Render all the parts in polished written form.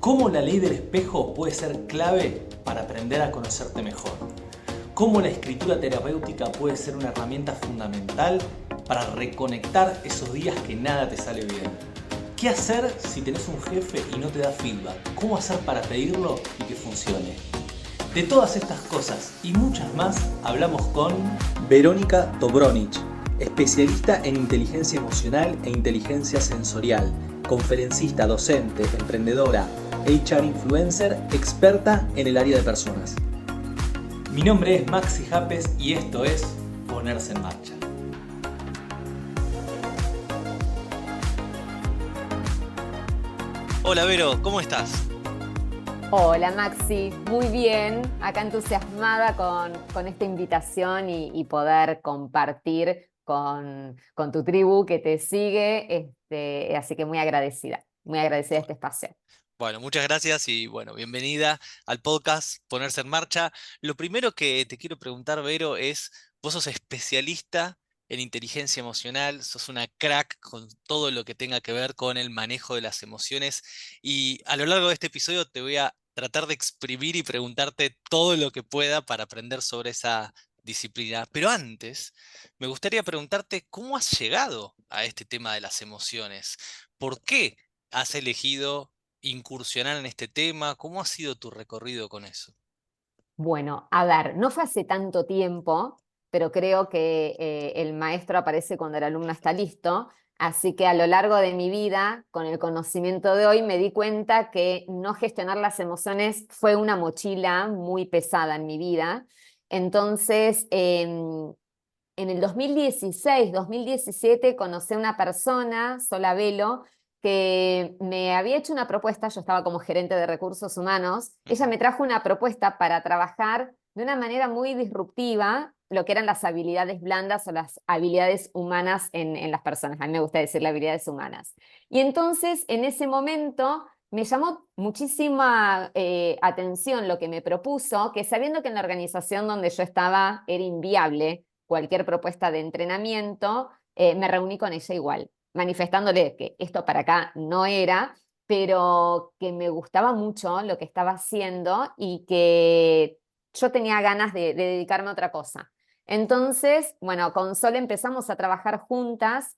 ¿Cómo la ley del espejo puede ser clave para aprender a conocerte mejor? ¿Cómo la escritura terapéutica puede ser una herramienta fundamental para reconectar esos días que nada te sale bien? ¿Qué hacer si tenés un jefe y no te da feedback? ¿Cómo hacer para pedirlo y que funcione? De todas estas cosas y muchas más hablamos con Verónica Dobronic, especialista en inteligencia emocional e inteligencia sensorial, conferencista, docente, emprendedora, HR influencer, experta en el área de personas. Mi nombre es Maxi Japes y esto es Ponerse en Marcha. Hola Vero, ¿cómo estás? Hola Maxi, muy bien, acá entusiasmada con esta invitación y poder compartir con tu tribu que te sigue, así que muy agradecida de este espacio. Bueno, muchas gracias y bueno, bienvenida al podcast Ponerse en Marcha. Lo primero que te quiero preguntar, Vero, es, vos sos especialista en inteligencia emocional, sos una crack con todo lo que tenga que ver con el manejo de las emociones y a lo largo de este episodio te voy a tratar de exprimir y preguntarte todo lo que pueda para aprender sobre esa disciplina. Pero antes, me gustaría preguntarte cómo has llegado a este tema de las emociones. ¿Por qué has elegido incursionar en este tema? ¿Cómo ha sido tu recorrido con eso? Bueno, a ver, no fue hace tanto tiempo, pero creo que el maestro aparece cuando el alumno está listo, así que a lo largo de mi vida, con el conocimiento de hoy, me di cuenta que no gestionar las emociones fue una mochila muy pesada en mi vida. Entonces, en el 2016, 2017, conocí a una persona, Sola Velo, que me había hecho una propuesta. Yo estaba como gerente de recursos humanos. Ella me trajo una propuesta para trabajar de una manera muy disruptiva lo que eran las habilidades blandas o las habilidades humanas en las personas. A mí me gusta decir habilidades humanas. Y entonces, en ese momento, me llamó muchísima atención lo que me propuso, que sabiendo que en la organización donde yo estaba era inviable cualquier propuesta de entrenamiento, me reuní con ella igual, manifestándole que esto para acá no era, pero que me gustaba mucho lo que estaba haciendo y que yo tenía ganas de dedicarme a otra cosa. Entonces, bueno, con Sol empezamos a trabajar juntas,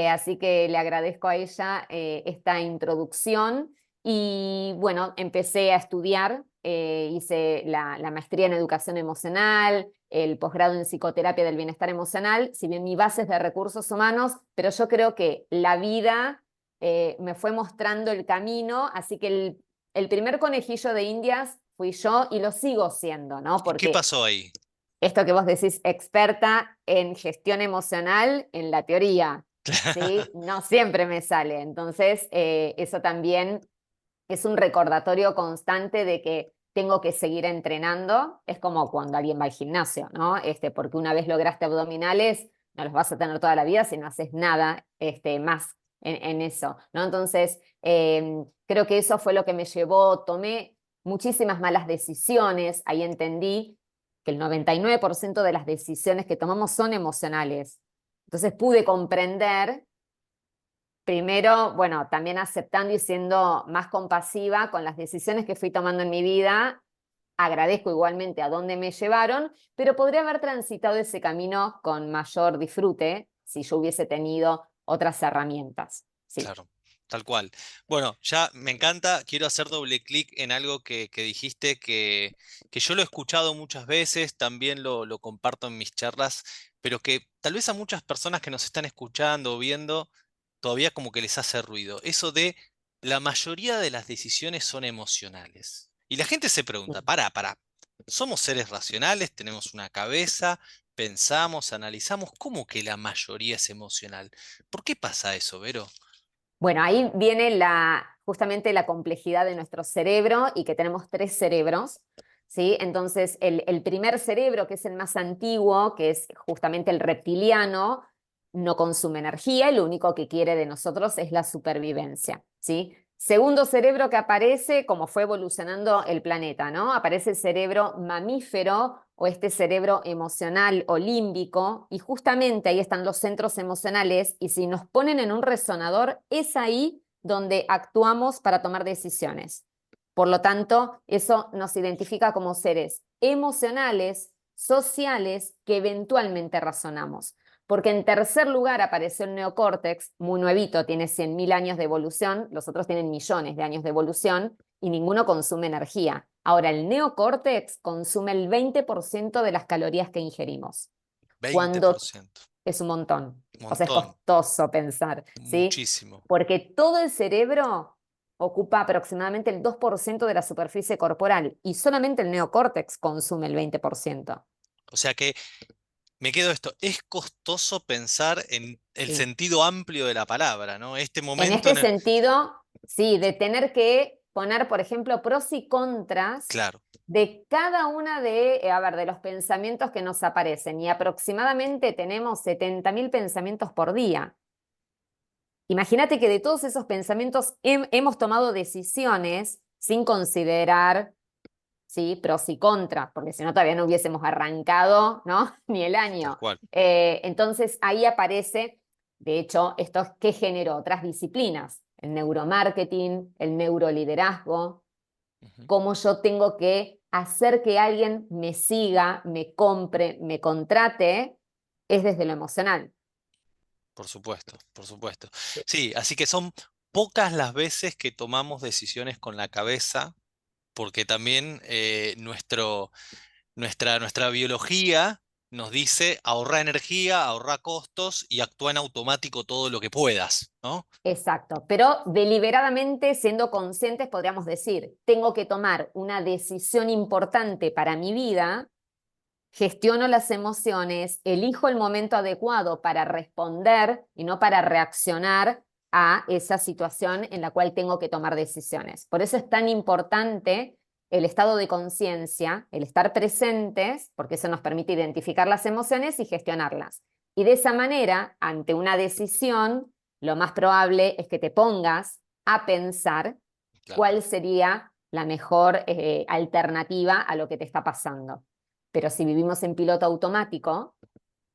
así que le agradezco a ella esta introducción y bueno, empecé a estudiar, hice la maestría en educación emocional, el posgrado en psicoterapia del bienestar emocional, si bien mi base es de recursos humanos, pero yo creo que la vida me fue mostrando el camino, así que el primer conejillo de Indias fui yo y lo sigo siendo, ¿no? ¿Y qué Porque pasó ahí? esto que vos decís, experta en gestión emocional, en la teoría, ¿sí? No siempre me sale. Entonces, eso también es un recordatorio constante de que tengo que seguir entrenando. Es como cuando alguien va al gimnasio, ¿no? Porque una vez lograste abdominales, no los vas a tener toda la vida si no haces nada más en eso, ¿no? Entonces, creo que eso fue lo que me llevó, tomé muchísimas malas decisiones, ahí entendí que el 99% de las decisiones que tomamos son emocionales. Entonces pude comprender. Primero, bueno, también aceptando y siendo más compasiva con las decisiones que fui tomando en mi vida. Agradezco igualmente a dónde me llevaron, pero podría haber transitado ese camino con mayor disfrute si yo hubiese tenido otras herramientas. Sí. Claro, tal cual. Bueno, ya me encanta, quiero hacer doble clic en algo que dijiste que yo lo he escuchado muchas veces, también lo comparto en mis charlas, pero que tal vez a muchas personas que nos están escuchando o viendo todavía como que les hace ruido. Eso de la mayoría de las decisiones son emocionales. Y la gente se pregunta, pará, ¿somos seres racionales? ¿Tenemos una cabeza? ¿Pensamos, analizamos? ¿Cómo que la mayoría es emocional? ¿Por qué pasa eso, Vero? Bueno, ahí viene justamente la complejidad de nuestro cerebro y que tenemos tres cerebros, ¿sí? Entonces, el primer cerebro, que es el más antiguo, que es justamente el reptiliano, no consume energía y lo único que quiere de nosotros es la supervivencia, ¿sí? Segundo cerebro que aparece, como fue evolucionando el planeta, ¿no? Aparece el cerebro mamífero o este cerebro emocional o límbico, y justamente ahí están los centros emocionales, y si nos ponen en un resonador, es ahí donde actuamos para tomar decisiones. Por lo tanto, eso nos identifica como seres emocionales, sociales, que eventualmente razonamos. Porque en tercer lugar apareció el neocórtex, muy nuevito, tiene 100.000 años de evolución, los otros tienen millones de años de evolución y ninguno consume energía. Ahora, el neocórtex consume el 20% de las calorías que ingerimos. Cuando 20%. es un montón. Un O sea, es montón. costoso pensar, ¿sí? Muchísimo. Porque todo el cerebro ocupa aproximadamente el 2% de la superficie corporal y solamente el neocórtex consume el 20%. O sea que me quedo esto. Es costoso pensar en el Sí. sentido amplio de la palabra, ¿no? Este En momento este en el... sentido, sí, de tener que poner, por ejemplo, pros y contras Claro, de cada una a ver, de los pensamientos que nos aparecen. Y aproximadamente tenemos 70.000 pensamientos por día. Imagínate que de todos esos pensamientos hemos tomado decisiones sin considerar, ¿sí?, pros y contras, porque si no todavía no hubiésemos arrancado, ¿no?, ni el tal año. cual. Entonces ahí aparece, de hecho, esto que generó otras disciplinas, el neuromarketing, el neuroliderazgo, Ujú. cómo yo tengo que hacer que alguien me siga, me compre, me contrate, es desde lo emocional. Por supuesto, por supuesto. Sí, así que son pocas las veces que tomamos decisiones con la cabeza, porque también nuestra biología nos dice ahorra energía, ahorra costos y actúa en automático todo lo que puedas, ¿no? Exacto, pero deliberadamente, siendo conscientes, podríamos decir, tengo que tomar una decisión importante para mi vida, gestiono las emociones, elijo el momento adecuado para responder y no para reaccionar a esa situación en la cual tengo que tomar decisiones. Por eso es tan importante el estado de conciencia, el estar presentes, porque eso nos permite identificar las emociones y gestionarlas. Y de esa manera, ante una decisión, lo más probable es que te pongas a pensar Claro, cuál sería la mejor alternativa a lo que te está pasando. Pero si vivimos en piloto automático,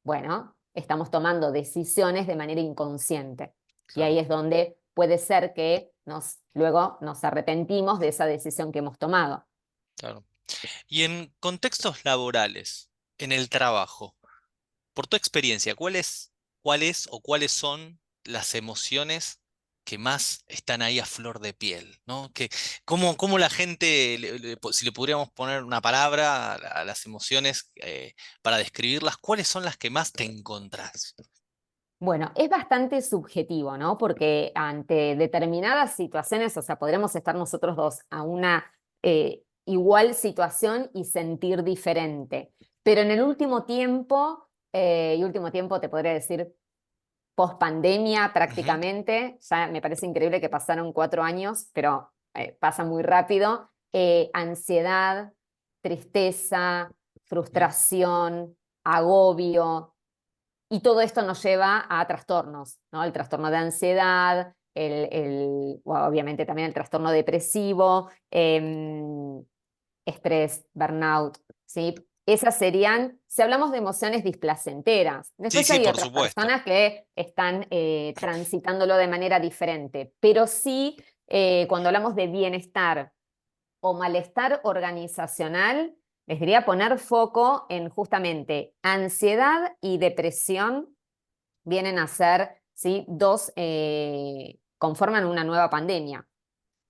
bueno, estamos tomando decisiones de manera inconsciente. Y claro, ahí es donde puede ser que luego nos arrepentimos de esa decisión que hemos tomado. claro. Y en contextos laborales, en el trabajo, por tu experiencia, ¿cuáles o cuáles son las emociones que más están ahí a flor de piel, ¿no? ¿Cómo la gente, si le pudiéramos poner una palabra a las emociones para describirlas, ¿cuáles son las que más te encontrás? Bueno, es bastante subjetivo, ¿no? Porque ante determinadas situaciones, o sea, podremos estar nosotros dos a una igual situación y sentir diferente. Pero en el último tiempo, y último tiempo te podría decir post pandemia Ujú. prácticamente, ya me parece increíble que pasaron 4 años, pero pasa muy rápido, ansiedad, tristeza, Mm. frustración, agobio, y todo esto nos lleva a trastornos, ¿no? El trastorno de ansiedad, bueno, obviamente también el trastorno depresivo, estrés, burnout, ¿sí? Esas serían, si hablamos de emociones displacenteras. Sí, Después sí, hay por otras supuesto. personas que están transitándolo de manera diferente, pero sí, cuando hablamos de bienestar o malestar organizacional, les diría poner foco en justamente ansiedad y depresión vienen a ser, ¿sí?, dos, conforman una nueva pandemia,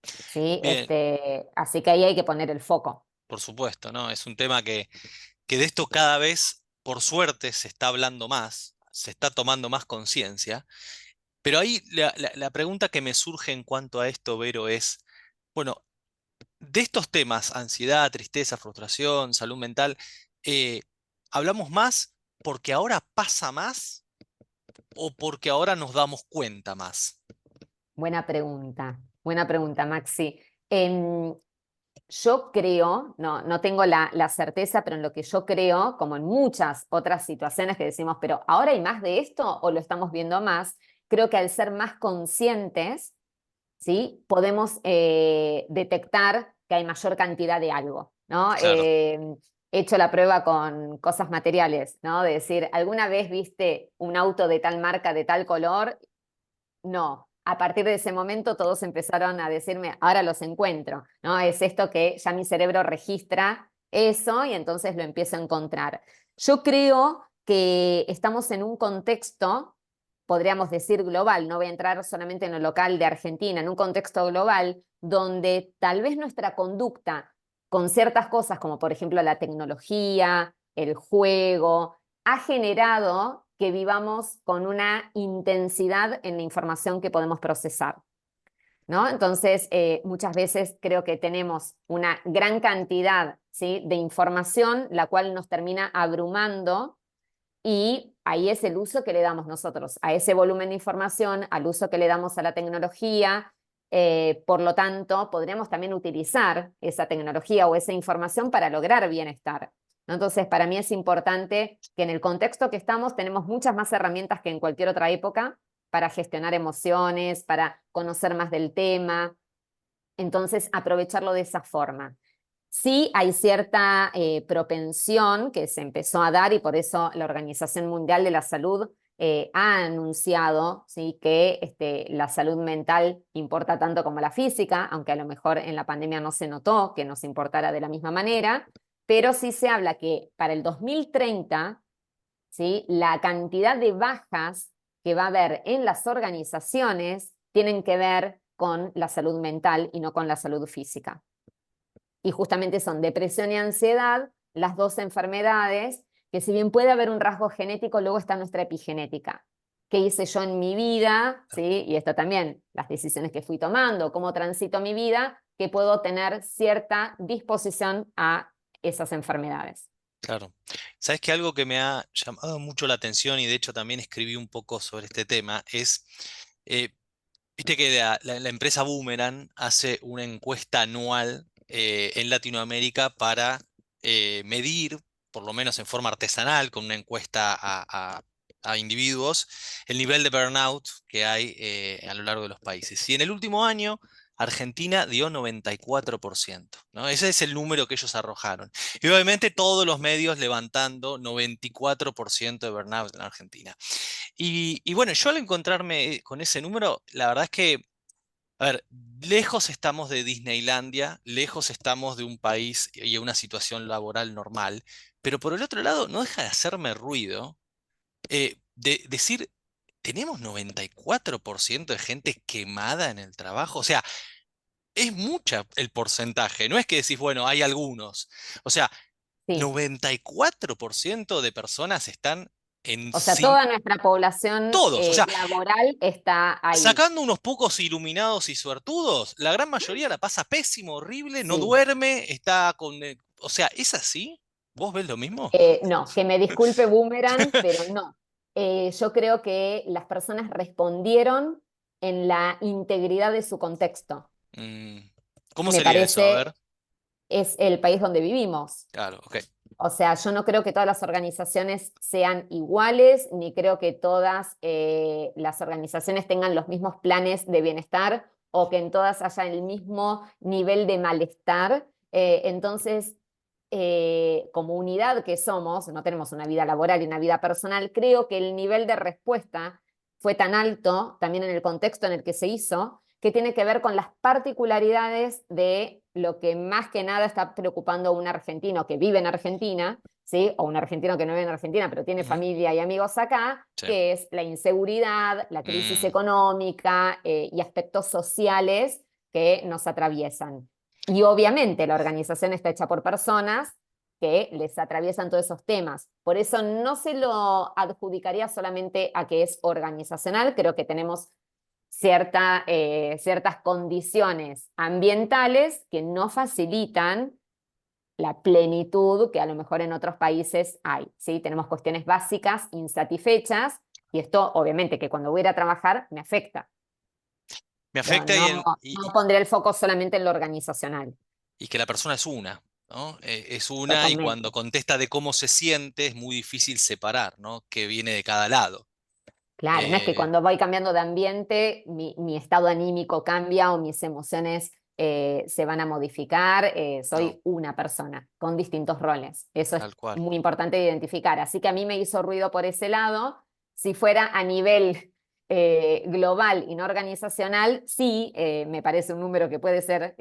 ¿sí? Bien, Así que ahí hay que poner el foco. por supuesto, ¿no? Es un tema que de esto cada vez, por suerte, se está hablando más, se está tomando más conciencia. Pero ahí la pregunta que me surge en cuanto a esto, Vero, es, bueno, de estos temas, ansiedad, tristeza, frustración, salud mental, eh, ¿hablamos más porque ahora pasa más o porque ahora nos damos cuenta más? Buena pregunta, Maxi. Em, yo creo, no tengo la certeza, pero en lo que yo creo, como en muchas otras situaciones que decimos, pero ¿ahora hay más de esto o lo estamos viendo más? Creo que al ser más conscientes, ¿sí?, podemos detectar que hay mayor cantidad de algo, ¿no? Claro, He hecho la prueba con cosas materiales, ¿no? De decir, ¿alguna vez viste un auto de tal marca, de tal color? No. a partir de ese momento todos empezaron a decirme, ahora los encuentro, ¿no? Es esto que ya mi cerebro registra eso y entonces lo empiezo a encontrar. Yo creo que estamos en un contexto, podríamos decir global, no voy a entrar solamente en lo local de Argentina, en un contexto global donde tal vez nuestra conducta con ciertas cosas, como por ejemplo la tecnología, el juego, ha generado que vivamos con una intensidad en la información que podemos procesar, ¿no? Entonces, muchas veces creo que tenemos una gran cantidad, ¿sí?, de información, la cual nos termina abrumando, y ahí es el uso que le damos nosotros a ese volumen de información, al uso que le damos a la tecnología. Por lo tanto, podríamos también utilizar esa tecnología o esa información para lograr bienestar, ¿no? Entonces, para mí es importante que en el contexto que estamos tenemos muchas más herramientas que en cualquier otra época para gestionar emociones, para conocer más del tema. Entonces, aprovecharlo de esa forma. Sí hay cierta propensión que se empezó a dar y por eso la Organización Mundial de la Salud ha anunciado, ¿sí?, que la salud mental importa tanto como la física, aunque a lo mejor en la pandemia no se notó que nos importara de la misma manera, pero sí se habla que para el 2030, ¿sí?, la cantidad de bajas que va a haber en las organizaciones tienen que ver con la salud mental y no con la salud física. Y justamente son depresión y ansiedad, las dos enfermedades, que si bien puede haber un rasgo genético, luego está nuestra epigenética. ¿Qué hice yo en mi vida? ¿Sí? Y esto también, las decisiones que fui tomando, cómo transito mi vida, que puedo tener cierta disposición a esas enfermedades. Claro. Sabes que algo que me ha llamado mucho la atención y de hecho también escribí un poco sobre este tema es, eh, viste que la empresa Boomerang hace una encuesta anual en Latinoamérica para medir, por lo menos en forma artesanal, con una encuesta a individuos, el nivel de burnout que hay a lo largo de los países. Y en el último año, Argentina dio 94%, ¿no? Ese es el número que ellos arrojaron. Y obviamente todos los medios levantando 94% de burnout en Argentina. Y bueno, yo al encontrarme con ese número, la verdad es que, a ver, lejos estamos de Disneylandia, lejos estamos de un país y una situación laboral normal, pero por el otro lado no deja de hacerme ruido de decir, tenemos 94% de gente quemada en el trabajo, o sea, es mucha el porcentaje, no es que decís, bueno, hay algunos, o sea, Sí. 94% de personas están en O sea, sí, toda nuestra población todos, o sea, laboral está ahí. sacando unos pocos iluminados y suertudos, la gran mayoría la pasa pésimo, horrible, no Sí. duerme, está con... o sea, ¿es así? ¿Vos ves lo mismo? No, que me disculpe Boomerang, pero no. Yo creo que las personas respondieron en la integridad de su contexto. Mm, ¿cómo Me sería eso? A ver. parece, es el país donde vivimos. Claro, ok. O sea, yo no creo que todas las organizaciones sean iguales, ni creo que todas las organizaciones tengan los mismos planes de bienestar o que en todas haya el mismo nivel de malestar. Entonces, como unidad que somos, no tenemos una vida laboral y una vida personal, creo que el nivel de respuesta fue tan alto, también en el contexto en el que se hizo, que tiene que ver con las particularidades de lo que más que nada está preocupando a un argentino que vive en Argentina, ¿sí?, o un argentino que no vive en Argentina, pero tiene Ujú, familia y amigos acá, sí. que es la inseguridad, la crisis Mm, económica y aspectos sociales que nos atraviesan. Y obviamente la organización está hecha por personas que les atraviesan todos esos temas. Por eso no se lo adjudicaría solamente a que es organizacional, creo que tenemos ciertas condiciones ambientales que no facilitan la plenitud que a lo mejor en otros países hay, ¿sí? Tenemos cuestiones básicas insatisfechas y esto obviamente que cuando voy a ir a trabajar me afecta, me pero afecta no pondré el foco solamente en lo organizacional, y que la persona es una, ¿no? Es una y cuando totalmente. contesta de cómo se siente es muy difícil separar, ¿no? Que viene de cada lado. Claro, no es que Eh, cuando voy cambiando de ambiente mi estado anímico cambia o mis emociones se van a modificar. no, Soy una persona con distintos roles. Eso es tal cual. muy importante de identificar. Así que a mí me hizo ruido por ese lado. Si fuera a nivel global y no organizacional, sí, me parece un número que puede ser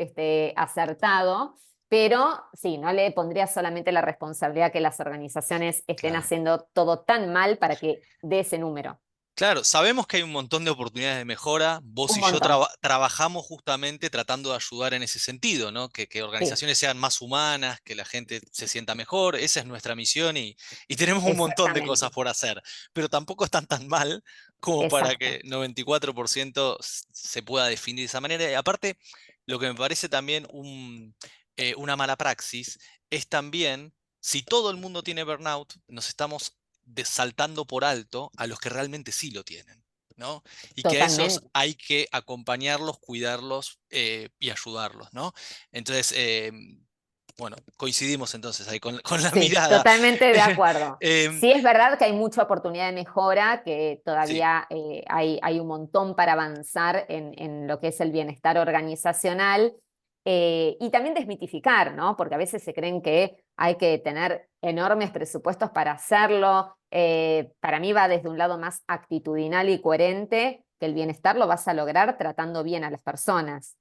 acertado, pero sí, no le pondría solamente la responsabilidad que las organizaciones estén Claro. haciendo todo tan mal para que dé ese número. Claro, sabemos que hay un montón de oportunidades de mejora. Vos Un y yo montón. trabajamos justamente tratando de ayudar en ese sentido, ¿no? Que Sí, organizaciones sean más humanas, que la gente se sienta mejor. Esa es nuestra misión y tenemos un montón de cosas exactamente. por hacer. Pero tampoco están tan mal como para Exacto. que 94% se pueda definir de esa manera. Y aparte, lo que me parece también una mala praxis es también, si todo el mundo tiene burnout, nos estamos saltando por alto a los que realmente sí lo tienen, ¿no? Y que a esos Totalmente. hay que acompañarlos, cuidarlos y ayudarlos, ¿no? Entonces, bueno, coincidimos entonces ahí con la Sí, mirada. totalmente de acuerdo. Em, Sí es verdad que hay mucha oportunidad de mejora, que sí, todavía hay un montón para avanzar en lo que es el bienestar organizacional, y también desmitificar, ¿no? Porque a veces se creen que hay que tener enormes presupuestos para hacerlo. Para mí va desde un lado más actitudinal y coherente, que el bienestar lo vas a lograr tratando bien a las personas.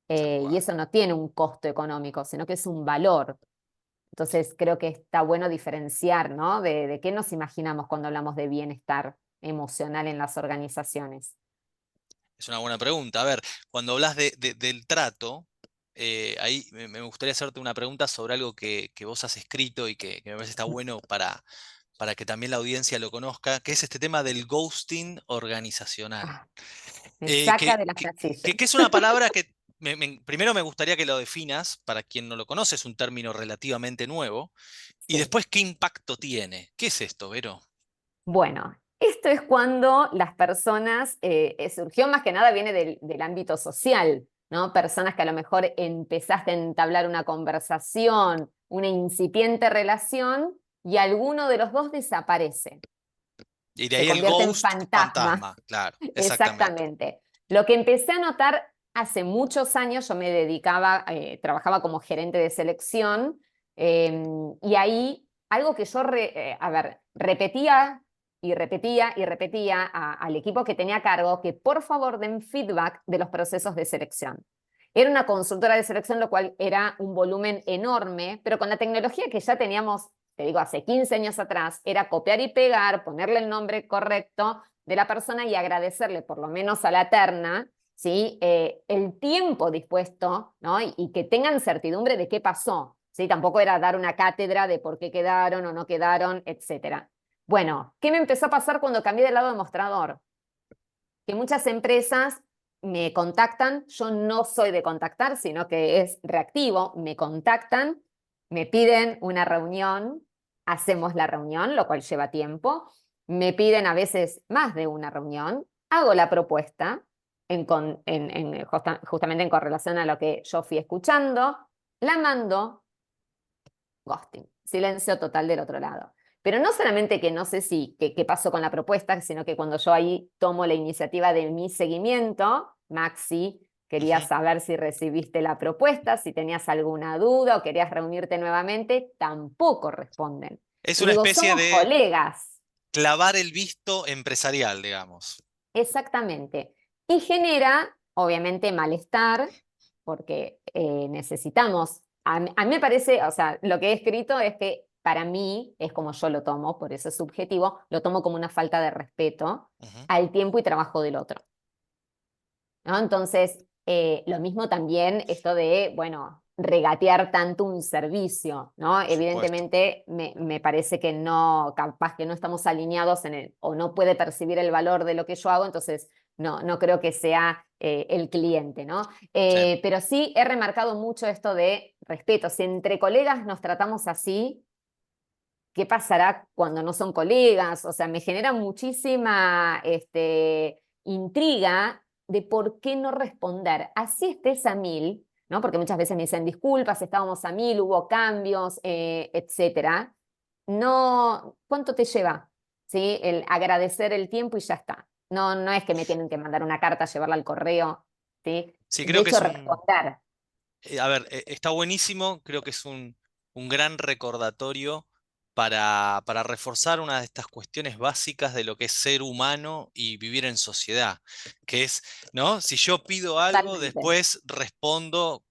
tal Y cual. eso no tiene un costo económico, sino que es un valor. Entonces creo que está bueno diferenciar, ¿no? De qué nos imaginamos cuando hablamos de bienestar emocional en las organizaciones. Es una buena pregunta. A ver, cuando hablas del trato, ahí me gustaría hacerte una pregunta sobre algo que vos has escrito y que me parece está bueno para que también la audiencia lo conozca, que es este tema del ghosting organizacional. Ah, me Eh, saca que, de la que- casilla. que es una palabra que primero me gustaría que lo definas, para quien no lo conoce, es un término relativamente nuevo, y Sí. después qué impacto tiene. ¿Qué es esto, Vero? Bueno, esto es cuando las personas, surgió más que nada, viene del ámbito social, ¿no? Personas que a lo mejor empezaste a entablar una conversación, una incipiente relación, y alguno de los dos desaparece, Y de se ahí el convierte en ghost fantasma. fantasma, claro, exactamente. Exactamente. Lo que empecé a notar hace muchos años, yo me dedicaba, trabajaba como gerente de selección, y ahí algo que yo, a ver, repetía y repetía y repetía al equipo que tenía a cargo, que por favor den feedback de los procesos de selección. Era una consultora de selección, lo cual era un volumen enorme, pero con la tecnología que ya teníamos, te digo, hace 15 años atrás, era copiar y pegar, ponerle el nombre correcto de la persona y agradecerle, por lo menos a la terna, ¿sí? El tiempo dispuesto, ¿no? Y que tengan certidumbre de qué pasó, ¿sí? Tampoco era dar una cátedra de por qué quedaron o no quedaron, etcétera. Bueno, ¿qué me empezó a pasar cuando cambié de lado de mostrador? Que muchas empresas me contactan, yo no soy de contactar, sino que es reactivo, me contactan, me piden una reunión, hacemos la reunión, lo cual lleva tiempo, me piden a veces más de una reunión, hago la propuesta, justamente en correlación a lo que yo fui escuchando, la mando, ghosting, silencio total del otro lado. Pero no solamente que no sé si qué pasó con la propuesta, sino que cuando yo ahí tomo la iniciativa de mi seguimiento, Maxi, quería Ujú. saber si recibiste la propuesta, si tenías alguna duda o querías reunirte nuevamente, tampoco responden. Es Y una digo, especie somos de colegas, clavar el visto empresarial, digamos. exactamente. Y genera, obviamente, malestar, porque necesitamos, a mí me parece, o sea, lo que he escrito es que para mí, es como yo lo tomo, por eso es subjetivo, lo tomo como una falta de respeto Ujú. al tiempo y trabajo del otro, ¿no? Entonces, lo mismo también esto de, bueno, regatear tanto un servicio, ¿no? Por supuesto. Evidentemente, me parece que no, capaz que no estamos alineados en el, o no puede percibir el valor de lo que yo hago, entonces no creo que sea el cliente, ¿no? Sí. Pero sí he remarcado mucho esto de respeto. Si entre colegas nos tratamos así, ¿qué pasará cuando no son colegas? O sea, me genera muchísima intriga de por qué no responder. Así estés a mil, ¿no? Porque muchas veces me dicen disculpas, estábamos a mil, hubo cambios, etcétera. No, ¿cuánto te lleva? ¿Sí? El agradecer el tiempo y ya está. No es que me tienen que mandar una carta, llevarla al correo, ¿sí? Sí, De creo que hecho, es un. responder. A ver, está buenísimo, creo que es un gran recordatorio para reforzar una de estas cuestiones básicas de lo que es ser humano y vivir en sociedad, que es, ¿no? Si yo pido algo, Totalmente. después respondo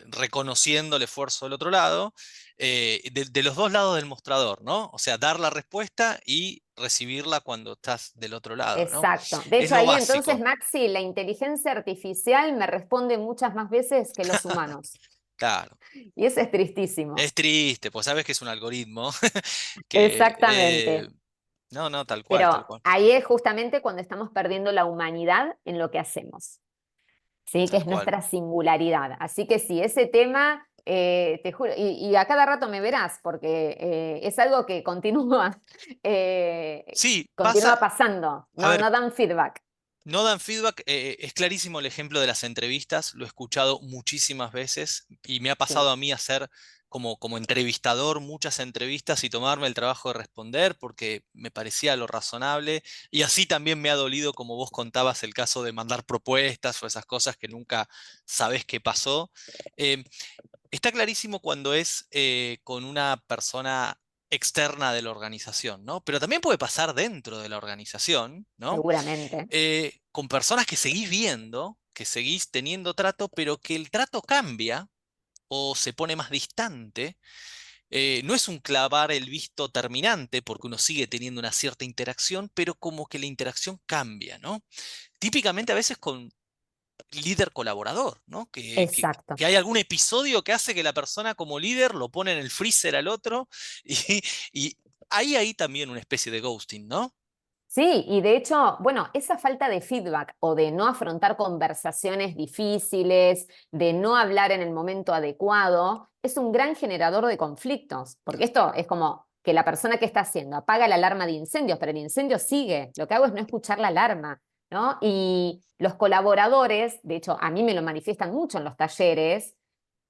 reconociendo el esfuerzo del otro lado, de los dos lados del mostrador, ¿no? O sea, dar la respuesta y recibirla cuando estás del otro lado, ¿no? Exacto. De Es hecho, lo ahí entonces, básico. Maxi, la inteligencia artificial me responde muchas más veces que los humanos. Claro. Y eso es tristísimo. Es triste, pues sabes que es un algoritmo que... Exactamente. no, no, tal cual, tal Pero cual, ahí es justamente cuando estamos perdiendo la humanidad en lo que hacemos, ¿sí? Que tal es cual. nuestra singularidad. Así que sí, ese tema, te juro, y a cada rato me verás, porque es algo que continúa, Sí, continúa pasa, pasando, a no, ver, no dan feedback. no dan feedback, es clarísimo el ejemplo de las entrevistas, lo he escuchado muchísimas veces y me ha pasado Sí. a mí hacer como entrevistador muchas entrevistas y tomarme el trabajo de responder porque me parecía lo razonable y así también me ha dolido, como vos contabas, el caso de mandar propuestas o esas cosas que nunca sabés qué pasó. Eh, Está clarísimo cuando es con una persona externa de la organización, ¿no? Pero también puede pasar dentro de la organización, ¿no? Seguramente. Con personas que seguís viendo, que seguís teniendo trato, pero que el trato cambia o se pone más distante. No es un clavar el visto terminante, porque uno sigue teniendo una cierta interacción, pero como que la interacción cambia, ¿no? Típicamente a veces con líder colaborador, ¿no? Exacto. Que hay algún episodio que hace que la persona como líder lo pone en el freezer al otro y hay ahí también una especie de ghosting, ¿no? Sí, y de hecho, bueno, esa falta de feedback o de no afrontar conversaciones difíciles, de no hablar en el momento adecuado, es un gran generador de conflictos, porque esto es como que la persona que está haciendo apaga la alarma de incendios, pero el incendio sigue. Lo que hago es no escuchar la alarma, ¿no? Y los colaboradores, de hecho, a mí me lo manifiestan mucho en los talleres,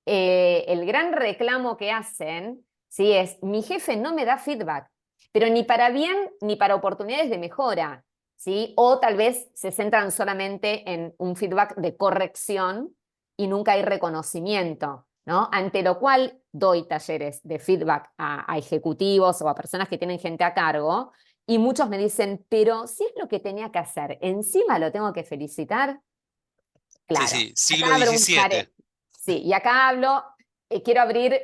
el gran reclamo que hacen, ¿sí? Es, mi jefe no me da feedback, pero ni para bien ni para oportunidades de mejora, ¿sí? O tal vez se centran solamente en un feedback de corrección y nunca hay reconocimiento, ¿no? Ante lo cual doy talleres de feedback a ejecutivos o a personas que tienen gente a cargo y muchos me dicen, pero si es lo que tenía que hacer, encima lo tengo que felicitar. Sí, Claro, sí, siglo acá abro un XVII. sí, y acá hablo, quiero abrir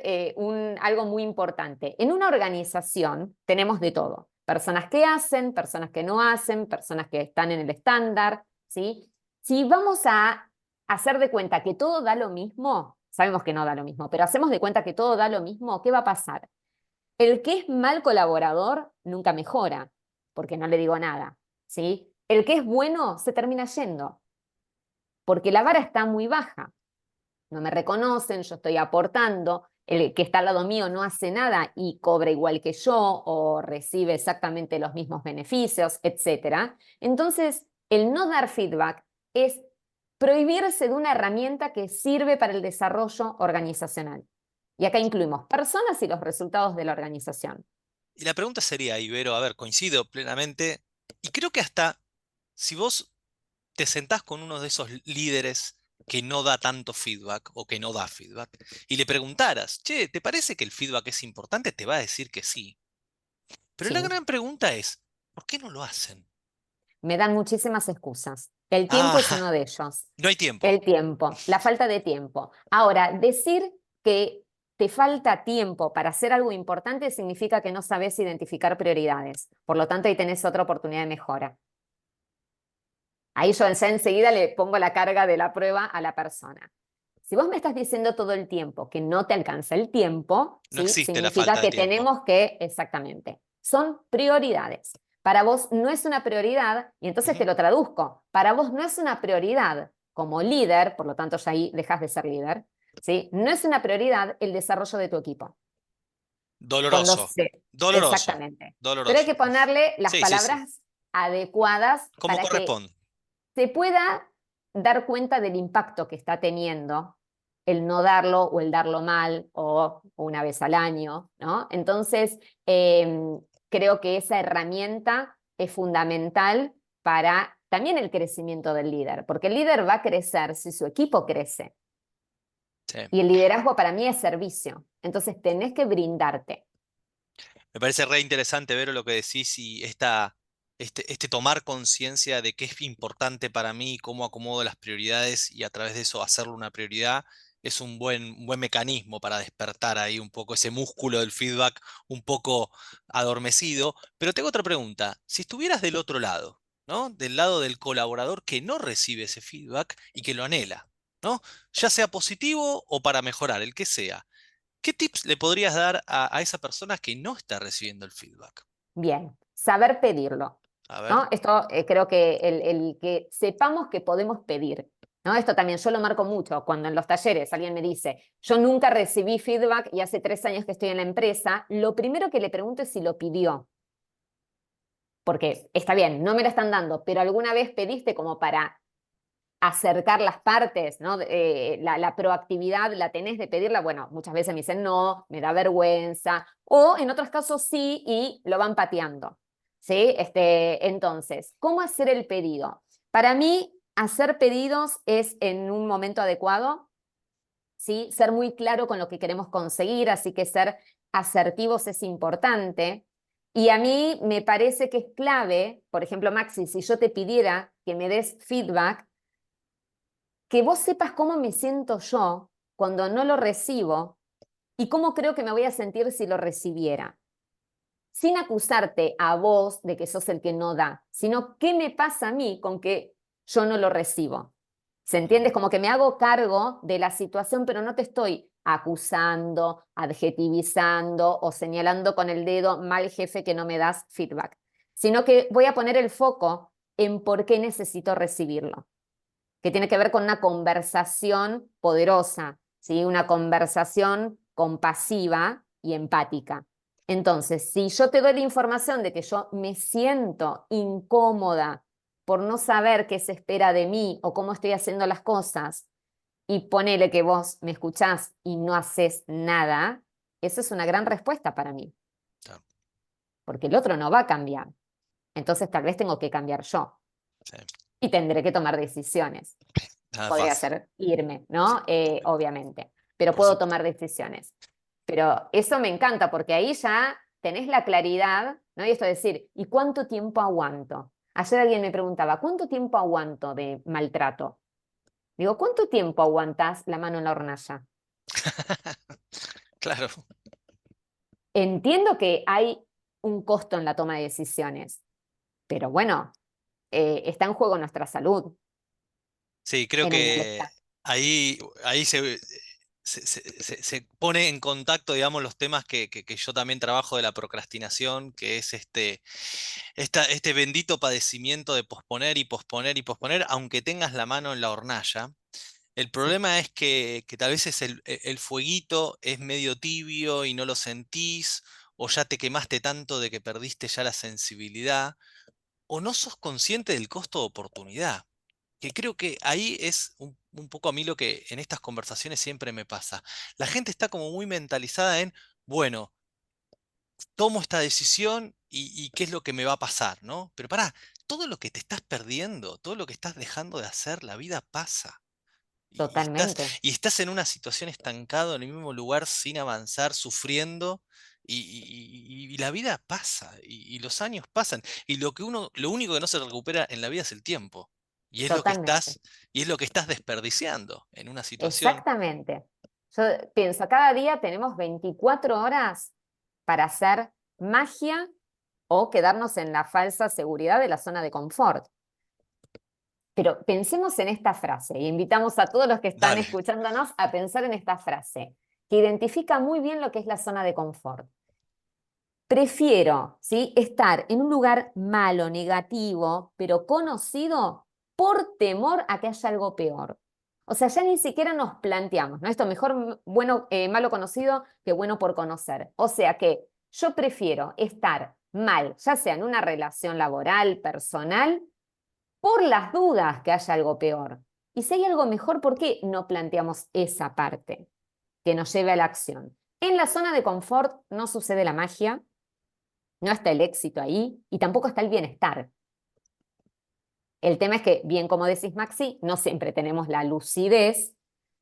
algo muy importante. En una organización tenemos de todo. Personas que hacen, personas que no hacen, personas que están en el estándar, ¿sí? Si vamos a hacer de cuenta que todo da lo mismo, sabemos que no da lo mismo, pero hacemos de cuenta que todo da lo mismo, ¿qué va a pasar? El que es mal colaborador nunca mejora, porque no le digo nada, ¿sí? El que es bueno se termina yendo, porque la vara está muy baja. No me reconocen, yo estoy aportando, el que está al lado mío no hace nada y cobra igual que yo o recibe exactamente los mismos beneficios, etc. Entonces, el no dar feedback es prohibirse de una herramienta que sirve para el desarrollo organizacional. Y acá incluimos personas y los resultados de la organización. Y la pregunta sería, Ibero, a ver, coincido plenamente, y creo que hasta si vos te sentás con uno de esos líderes que no da tanto feedback o que no da feedback, y le preguntaras, che, ¿te parece que el feedback es importante? Te va a decir que sí. Pero la Sí, gran pregunta es, ¿por qué no lo hacen? me dan muchísimas excusas. El tiempo Ah, es uno de ellos. no hay tiempo. El tiempo, la falta de tiempo. Ahora, decir que te falta tiempo para hacer algo importante significa que no sabes identificar prioridades. Por lo tanto, ahí tenés otra oportunidad de mejora. Ahí yo ya enseguida le pongo la carga de la prueba a la persona. Si vos me estás diciendo todo el tiempo que no te alcanza el tiempo, No ¿sí? existe la Significa falta de que tiempo. tenemos que, exactamente, son prioridades. Para vos no es una prioridad, y entonces te Ujú. lo traduzco. Para vos no es una prioridad como líder, por lo tanto ya ahí dejas de ser líder, ¿sí? No es una prioridad el desarrollo de tu equipo. Cuando Doloroso, se, doloroso, exactamente. Pero hay doloroso. que ponerle las Sí, sí, sí. palabras adecuadas Como para que corresponde. se pueda dar cuenta del impacto que está teniendo el no darlo o el darlo mal o una vez al año, ¿no? Entonces, creo que esa herramienta es fundamental para también el crecimiento del líder, porque el líder va a crecer si su equipo crece. Sí. Y el liderazgo para mí es servicio. Entonces, tenés que brindarte. Me parece re interesante ver lo que decís y este tomar conciencia de qué es importante para mí, cómo acomodo las prioridades y a través de eso hacerlo una prioridad, es un buen mecanismo para despertar ahí un poco ese músculo del feedback un poco adormecido. Pero tengo otra pregunta. Si estuvieras del otro lado, ¿no? Del lado del colaborador que no recibe ese feedback y que lo anhela, ¿no? Ya sea positivo o para mejorar, el que sea. ¿Qué tips le podrías dar a esa persona que no está recibiendo el feedback? Bien, saber pedirlo, A ver. ¿no? Esto creo que el que sepamos que podemos pedir, ¿no? Esto también yo lo marco mucho cuando en los talleres alguien me dice, yo nunca recibí feedback y hace 3 años que estoy en la empresa, lo primero que le pregunto es si lo pidió. Porque está bien, no me lo están dando, pero alguna vez pediste como para acercar las partes, ¿no? La proactividad, ¿la tenés de pedirla? Bueno, muchas veces me dicen no, me da vergüenza, o en otros casos sí, y lo van pateando, ¿sí? Entonces, ¿cómo hacer el pedido? Para mí, hacer pedidos es en un momento adecuado, ¿sí? Ser muy claro con lo que queremos conseguir, así que ser asertivos es importante. Y a mí me parece que es clave, por ejemplo, Maxi, si yo te pidiera que me des feedback, que vos sepas cómo me siento yo cuando no lo recibo y cómo creo que me voy a sentir si lo recibiera. Sin acusarte a vos de que sos el que no da, sino qué me pasa a mí con que yo no lo recibo. ¿Se entiende? Es como que me hago cargo de la situación, pero no te estoy acusando, adjetivizando o señalando con el dedo, mal jefe que no me das feedback, sino que voy a poner el foco en por qué necesito recibirlo, que tiene que ver con una conversación poderosa, ¿sí? Una conversación compasiva y empática. Entonces, si yo te doy la información de que yo me siento incómoda por no saber qué se espera de mí o cómo estoy haciendo las cosas, y ponele que vos me escuchás y no haces nada, eso es una gran respuesta para mí, Claro, porque el otro no va a cambiar. Entonces, tal vez tengo que cambiar yo sí, y tendré que tomar decisiones. nada Podría fácil, ser irme, sí, ¿no? Obviamente, pero por puedo supuesto. tomar decisiones. Pero eso me encanta porque ahí ya tenés la claridad, ¿no? Y esto de decir, ¿y cuánto tiempo aguanto? Ayer alguien me preguntaba, ¿cuánto tiempo aguanto de maltrato? Digo, ¿cuánto tiempo aguantás la mano en la hornalla? Claro. Entiendo que hay un costo en la toma de decisiones, pero bueno, está en juego nuestra salud Sí, creo en el que malestar. ahí se pone en contacto, digamos, los temas que yo también trabajo de la procrastinación, que es este bendito padecimiento de posponer y posponer y posponer, aunque tengas la mano en la hornalla. El Sí, problema es que tal vez el fueguito es medio tibio y no lo sentís, o ya te quemaste tanto de que perdiste ya la sensibilidad, o no sos consciente del costo de oportunidad. Que creo que ahí es un poco a mí lo que en estas conversaciones siempre me pasa. La gente está como muy mentalizada en, bueno, tomo esta decisión y qué es lo que me va a pasar, ¿no? Pero pará, todo lo que te estás perdiendo, todo lo que estás dejando de hacer, la vida pasa. Y estás, totalmente, y estás en una situación estancado en el mismo lugar sin avanzar, sufriendo, y la vida pasa, y los años pasan, y lo único que no se recupera en la vida es el tiempo. Y es lo que totalmente. estás, y es lo que estás desperdiciando en una situación. Exactamente. Yo pienso, cada día tenemos 24 horas para hacer magia o quedarnos en la falsa seguridad de la zona de confort. Pero pensemos en esta frase y invitamos a todos los que están Dale. escuchándonos a pensar en esta frase, que identifica muy bien lo que es la zona de confort. Prefiero, ¿sí?, estar en un lugar malo, negativo, pero conocido por temor a que haya algo peor. O sea, ya ni siquiera nos planteamos, ¿no? Esto mejor bueno, malo conocido que bueno por conocer. O sea que yo prefiero estar mal, ya sea en una relación laboral, personal, por las dudas que haya algo peor. Y si hay algo mejor, ¿por qué no planteamos esa parte que nos lleve a la acción? En la zona de confort no sucede la magia, no está el éxito ahí y tampoco está el bienestar. El tema es que, bien como decís Maxi, no siempre tenemos la lucidez,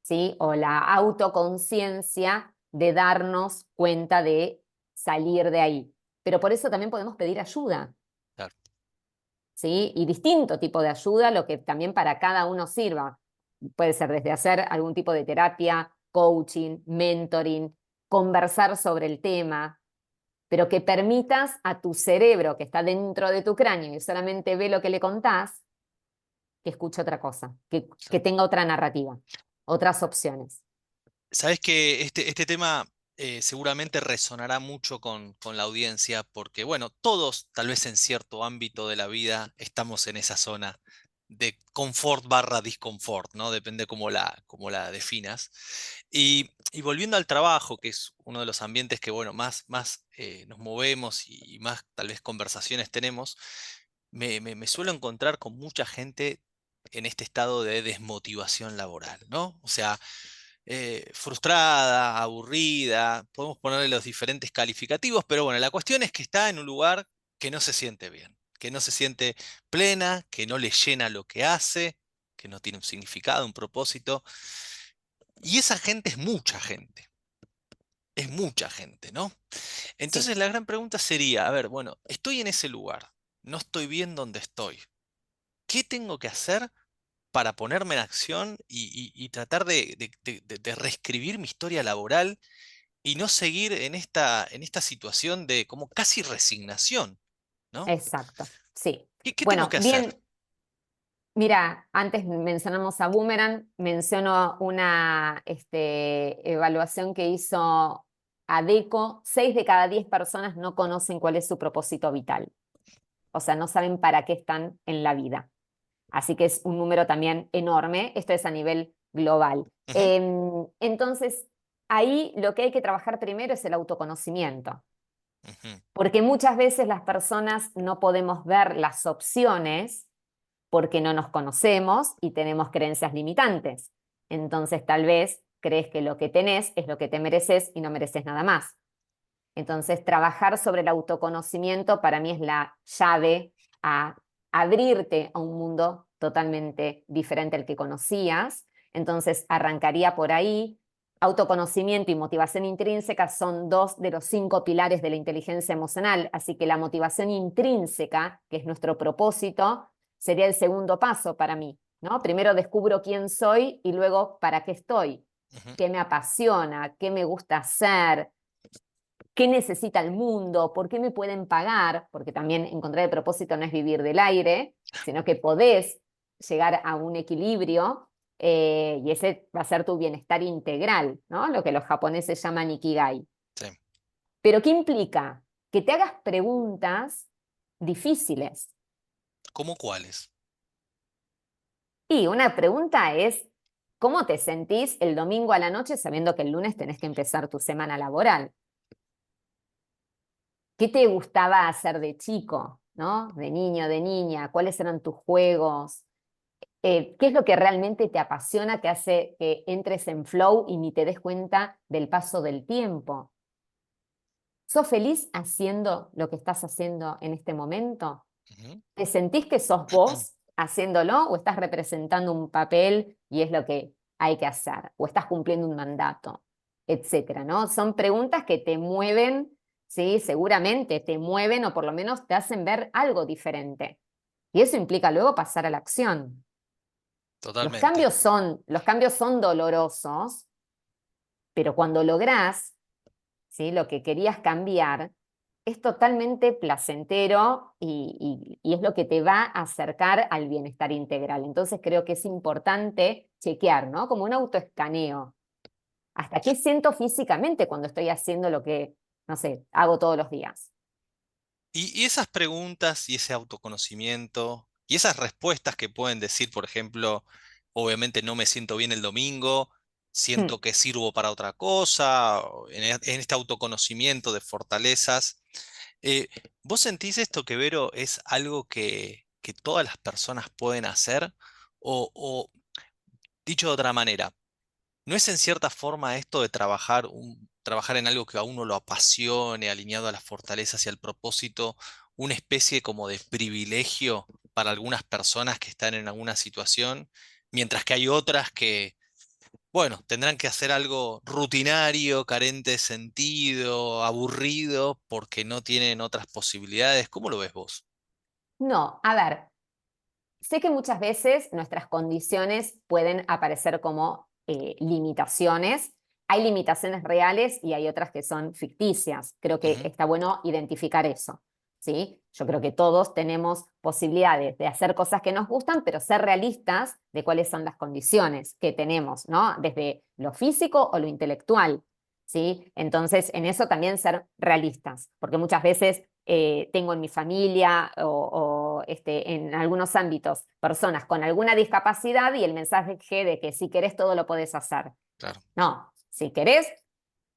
¿sí?, o la autoconciencia de darnos cuenta de salir de ahí. pero por eso también podemos pedir ayuda. Claro. ¿Sí? Y distinto tipo de ayuda, lo que también para cada uno sirva. Puede ser desde hacer algún tipo de terapia, coaching, mentoring, conversar sobre el tema, pero que permitas a tu cerebro que está dentro de tu cráneo y solamente ve lo que le contás, que escuche otra cosa, que tenga otra narrativa, otras opciones. Sabes que este tema seguramente resonará mucho con la audiencia, porque bueno, todos, tal vez en cierto ámbito de la vida, estamos en esa zona de confort barra disconfort, ¿no? Depende cómo la definas. Y volviendo al trabajo, que es uno de los ambientes que, bueno, más nos movemos y más tal vez conversaciones tenemos, me suelo encontrar con mucha gente en este estado de desmotivación laboral, ¿no? O sea, frustrada, aburrida, podemos ponerle los diferentes calificativos, pero bueno, la cuestión es que está en un lugar que no se siente bien, que no se siente plena, que no le llena lo que hace, que no tiene un significado, un propósito. Y esa gente es mucha gente, ¿no? Sí, Entonces la gran pregunta sería, a ver, bueno, estoy en ese lugar, no estoy bien donde estoy. ¿Qué tengo que hacer para ponerme en acción y tratar de reescribir mi historia laboral y no seguir en esta situación de como casi resignación, ¿no? exacto. Sí. ¿Qué tengo Bueno, que hacer? bien, mira, antes mencionamos a Boomerang, menciono una evaluación que hizo ADECO. 6 de cada 10 personas no conocen cuál es su propósito vital. O sea, no saben para qué están en la vida. Así que es un número también enorme. Esto es a nivel global. Ujú, Entonces, ahí lo que hay que trabajar primero es el autoconocimiento. ujú, Porque muchas veces las personas no podemos ver las opciones porque no nos conocemos y tenemos creencias limitantes. Entonces, tal vez crees que lo que tenés es lo que te mereces y no mereces nada más. Entonces, trabajar sobre el autoconocimiento para mí es la llave a abrirte a un mundo totalmente diferente al que conocías. Entonces, arrancaría por ahí. Autoconocimiento y motivación intrínseca son 2 de los 5 pilares de la inteligencia emocional, así que la motivación intrínseca, que es nuestro propósito, sería el segundo paso para mí, ¿no? Primero descubro quién soy y luego para qué estoy, ujú. qué me apasiona, qué me gusta hacer, qué necesita el mundo, por qué me pueden pagar, porque también encontrar el propósito no es vivir del aire, sino que podés llegar a un equilibrio y ese va a ser tu bienestar integral, ¿no? Lo que los japoneses llaman ikigai. Sí. Pero ¿qué implica? Que te hagas preguntas difíciles. ¿Cómo cuáles? Y una pregunta es, ¿cómo te sentís el domingo a la noche sabiendo que el lunes tenés que empezar tu semana laboral? ¿Qué te gustaba hacer de chico, ¿no? De niño, de niña, ¿cuáles eran tus juegos? ¿Qué es lo que realmente te apasiona, que hace que entres en flow y ni te des cuenta del paso del tiempo? ¿Sos feliz haciendo lo que estás haciendo en este momento? Ujú. ¿Te sentís que sos vos haciéndolo o estás representando un papel y es lo que hay que hacer? ¿O estás cumpliendo un mandato? Etcétera, ¿no? Son preguntas que te mueven, sí, seguramente te mueven o por lo menos te hacen ver algo diferente. Y eso implica luego pasar a la acción. Totalmente. Los cambios son dolorosos, pero cuando lográs, ¿sí?, lo que querías cambiar, es totalmente placentero y es lo que te va a acercar al bienestar integral. Entonces creo que es importante chequear, ¿no? Como un autoescaneo. ¿Hasta qué siento físicamente cuando estoy haciendo lo que, no sé, hago todos los días? Y esas preguntas y ese autoconocimiento y esas respuestas que pueden decir, por ejemplo, obviamente no me siento bien el domingo, Hmm. siento que sirvo para otra cosa, o en este autoconocimiento de fortalezas. eh, ¿Vos sentís esto que, Vero, es algo que todas las personas pueden hacer? O dicho de otra manera, ¿no es en cierta forma esto de trabajar en algo que a uno lo apasione, alineado a las fortalezas y al propósito, una especie como de privilegio para algunas personas que están en alguna situación, mientras que hay otras bueno, tendrán que hacer algo rutinario, carente de sentido, aburrido, porque no tienen otras posibilidades. ¿Cómo lo ves vos? No, a ver, sé que muchas veces nuestras condiciones pueden aparecer como limitaciones. Hay limitaciones reales y hay otras que son ficticias. Creo que Ujú, está bueno identificar eso, ¿sí? Yo creo que todos tenemos posibilidades de hacer cosas que nos gustan, pero ser realistas de cuáles son las condiciones que tenemos, ¿no? Desde lo físico o lo intelectual, ¿sí? Entonces, en eso también ser realistas, porque muchas veces tengo en mi familia en algunos ámbitos personas con alguna discapacidad y el mensaje de que si querés todo lo podés hacer. claro. No, si querés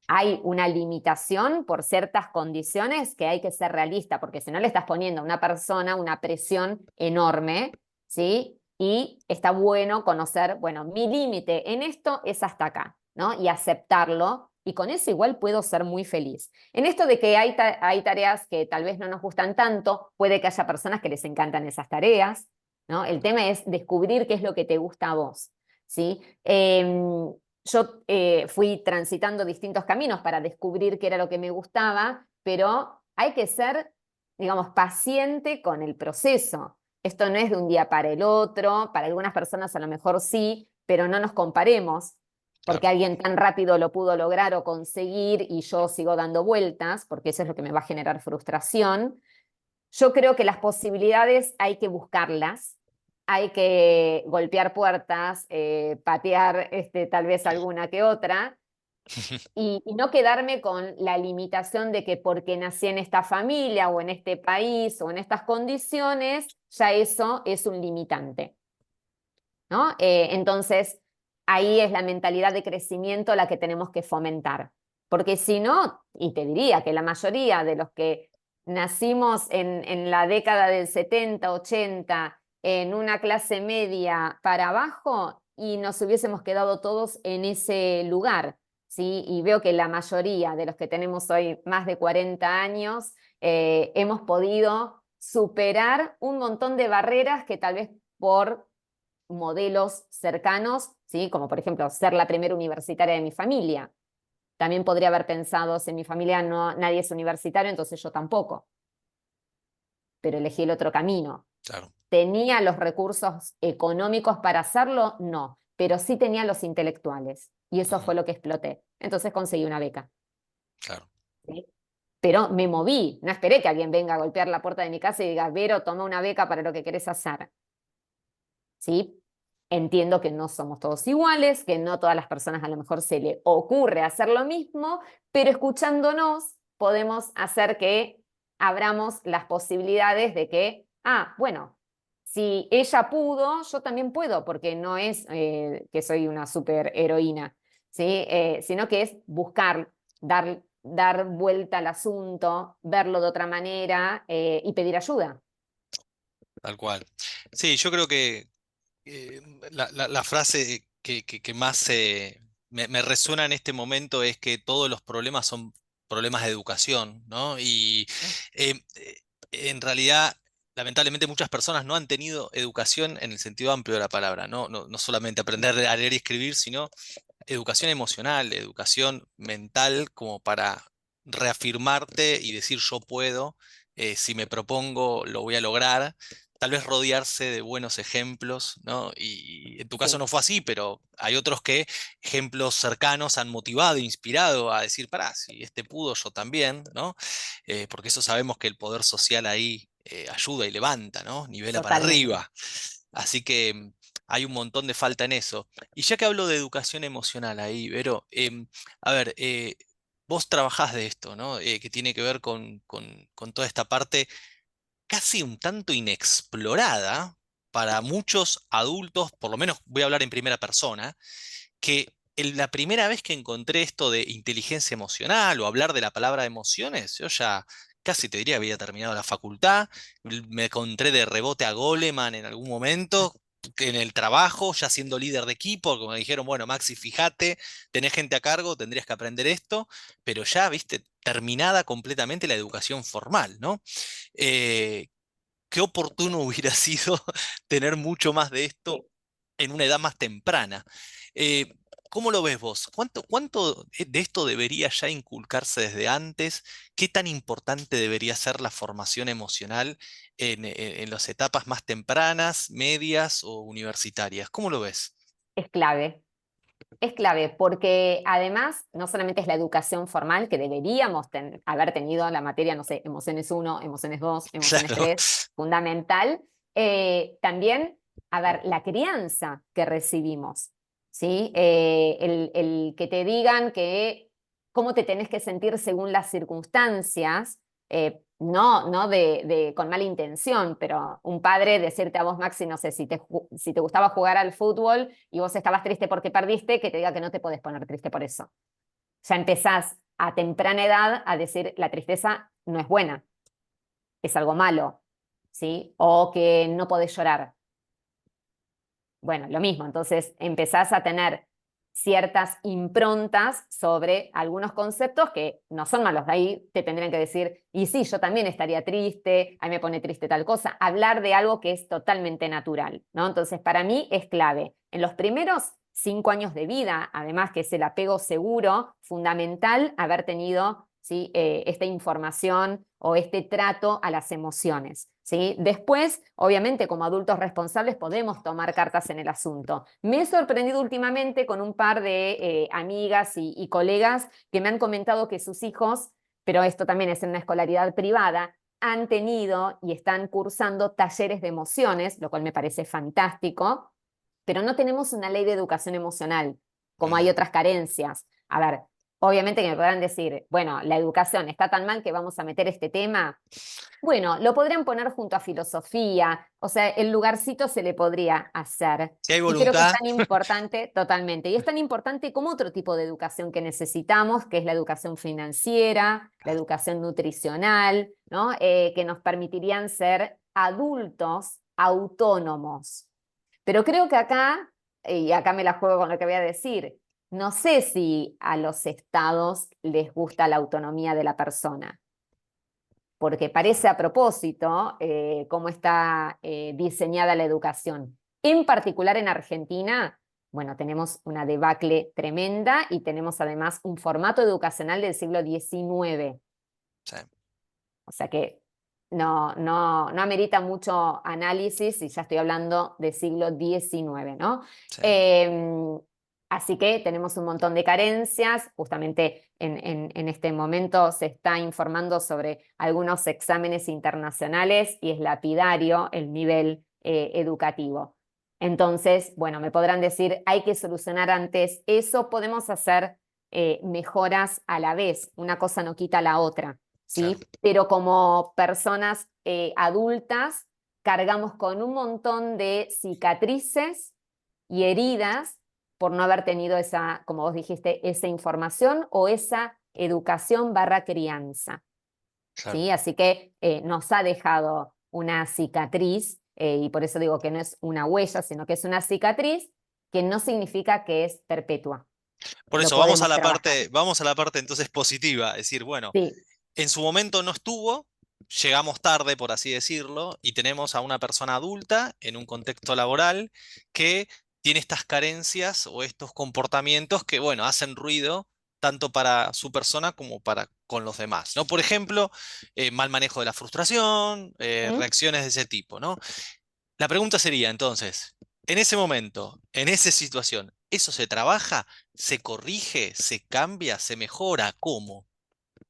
hay una limitación por ciertas condiciones que hay que ser realista, porque si no le estás poniendo a una persona una presión enorme, ¿sí? Y está bueno conocer, bueno, mi límite en esto es hasta acá, ¿no? Y aceptarlo, y con eso igual puedo ser muy feliz. En esto de que hay tareas que tal vez no nos gustan tanto, puede que haya personas que les encantan esas tareas, ¿no? El tema es descubrir qué es lo que te gusta a vos, ¿sí? Yo fui transitando distintos caminos para descubrir qué era lo que me gustaba, pero hay que ser, digamos, paciente con el proceso. Esto no es de un día para el otro, para algunas personas a lo mejor sí, pero no nos comparemos, porque Claro. alguien tan rápido lo pudo lograr o conseguir y yo sigo dando vueltas, porque eso es lo que me va a generar frustración. Yo creo que las posibilidades hay que buscarlas, hay que golpear puertas, patear tal vez alguna que otra, y no quedarme con la limitación de que porque nací en esta familia o en este país o en estas condiciones, ya eso es un limitante, ¿no? Entonces, ahí es la mentalidad de crecimiento la que tenemos que fomentar. Porque si no, y te diría que la mayoría de los que nacimos en la década del 70, 80, en una clase media para abajo, y nos hubiésemos quedado todos en ese lugar, ¿sí? Y veo que la mayoría de los que tenemos hoy más de 40 años, hemos podido superar un montón de barreras que tal vez por modelos cercanos, ¿sí? Como por ejemplo ser la primera universitaria de mi familia. También podría haber pensado, si en mi familia no, nadie es universitario, entonces yo tampoco, pero elegí el otro camino. Claro, ¿Tenía los recursos económicos para hacerlo? No, pero sí tenía los intelectuales y eso ujú, fue lo que exploté. Entonces conseguí una beca, claro. ¿sí? Pero me moví, no esperé que alguien venga a golpear la puerta de mi casa y diga, Vero, toma una beca para lo que querés hacer. ¿Sí? Entiendo que no somos todos iguales, que no todas las personas a lo mejor se le ocurre hacer lo mismo, pero escuchándonos podemos hacer que abramos las posibilidades de que, bueno, si ella pudo, yo también puedo, porque no es que soy una superheroína, ¿sí? Sino que es buscar, dar vuelta al asunto, verlo de otra manera y pedir ayuda. Tal cual. Sí, yo creo que eh, la frase que más me resuena en este momento es que todos los problemas son problemas de educación, ¿no? Y en realidad, lamentablemente, muchas personas no han tenido educación en el sentido amplio de la palabra, ¿no? No solamente aprender a leer y escribir, sino educación emocional, educación mental, como para reafirmarte y decir yo puedo, si me propongo, lo voy a lograr. Tal vez rodearse de buenos ejemplos, ¿no? Y en tu caso Sí, no fue así, pero hay otros que ejemplos cercanos han motivado, inspirado a decir, pará, si este pudo, yo también, ¿no? Porque eso sabemos que el poder social ahí ayuda y levanta, ¿no? Nivela para totalmente. arriba. Así que hay un montón de falta en eso. Y ya que hablo de educación emocional ahí, Vero, a ver, vos trabajás de esto, ¿no? Que tiene que ver con toda esta parte casi un tanto inexplorada para muchos adultos, por lo menos voy a hablar en primera persona, que la primera vez que encontré esto de inteligencia emocional o hablar de la palabra emociones, yo ya casi te diría había terminado la facultad, me encontré de rebote a Goleman en algún momento. En el trabajo, ya siendo líder de equipo, como me dijeron, bueno, Maxi, fíjate, tenés gente a cargo, tendrías que aprender esto, pero ya, viste, terminada completamente la educación formal, ¿no? Eh, Qué oportuno hubiera sido tener mucho más de esto en una edad más temprana. Eh, ¿Cómo lo ves vos? ¿Cuánto de esto debería ya inculcarse desde antes? ¿Qué tan importante debería ser la formación emocional en las etapas más tempranas, medias o universitarias? ¿Cómo lo ves? Es clave. Es clave porque además no solamente es la educación formal que deberíamos haber tenido la materia, no sé, emociones 1, emociones 2, emociones Claro, 3, fundamental, también, a ver, la crianza que recibimos, ¿sí? El que te digan que cómo te tenés que sentir según las circunstancias, no con mala intención, pero un padre decirte a vos, Maxi, no sé, si te gustaba jugar al fútbol y vos estabas triste porque perdiste, que te diga que no te podés poner triste por eso. Ya empezás a temprana edad a decir la tristeza no es buena, es algo malo, ¿sí? O que no podés llorar. Bueno, lo mismo, entonces empezás a tener ciertas improntas sobre algunos conceptos que no son malos. De ahí te tendrían que decir, y sí, yo también estaría triste, a mí me pone triste tal cosa. Hablar de algo que es totalmente natural, ¿no? Entonces, para mí es clave. En los primeros 5 años de vida, además que es el apego seguro, fundamental haber tenido, ¿sí? Esta información o este trato a las emociones, ¿sí? Después, obviamente, como adultos responsables podemos tomar cartas en el asunto. Me he sorprendido últimamente con un par de amigas y colegas que me han comentado que sus hijos, pero esto también es en una escolaridad privada, han tenido y están cursando talleres de emociones, lo cual me parece fantástico, pero no tenemos una ley de educación emocional, como hay mm, otras carencias. A ver, obviamente que me podrán decir, bueno, la educación está tan mal que vamos a meter este tema. Bueno, lo podrían poner junto a filosofía, o sea, el lugarcito se le podría hacer. si hay Y creo que es voluntad, tan importante, totalmente, y es tan importante como otro tipo de educación que necesitamos, que es la educación financiera, la educación nutricional, ¿no? Que nos permitirían ser adultos autónomos. Pero creo que acá, y acá me la juego con lo que voy a decir, no sé si a los estados les gusta la autonomía de la persona, porque parece a propósito cómo está diseñada la educación. En particular en Argentina, bueno, tenemos una debacle tremenda y tenemos además un formato educacional del siglo XIX. sí, O sea que no amerita mucho análisis y ya estoy hablando del siglo XIX, ¿no? sí, Eh, Así que tenemos un montón de carencias. Justamente en este momento se está informando sobre algunos exámenes internacionales y es lapidario el nivel educativo. Entonces, bueno, me podrán decir, hay que solucionar antes eso, podemos hacer mejoras a la vez, una cosa no quita la otra. claro. ¿Sí? Pero como personas adultas cargamos con un montón de cicatrices y heridas por no haber tenido esa, como vos dijiste, esa información o esa educación barra crianza. Claro. ¿Sí? Así que nos ha dejado una cicatriz, y por eso digo que no es una huella, sino que es una cicatriz que no significa que es perpetua. Por Lo eso podemos trabajar. vamos a la parte entonces positiva, es decir, bueno, Sí. en su momento no estuvo, llegamos tarde, por así decirlo, y tenemos a una persona adulta en un contexto laboral que tiene estas carencias o estos comportamientos que, bueno, hacen ruido tanto para su persona como para con los demás, ¿no? Por ejemplo, mal manejo de la frustración, ¿Mm? reacciones de ese tipo, ¿no? La pregunta sería entonces, en ese momento, en esa situación, ¿eso se trabaja? ¿Se corrige? ¿Se cambia? ¿Se mejora? ¿Cómo?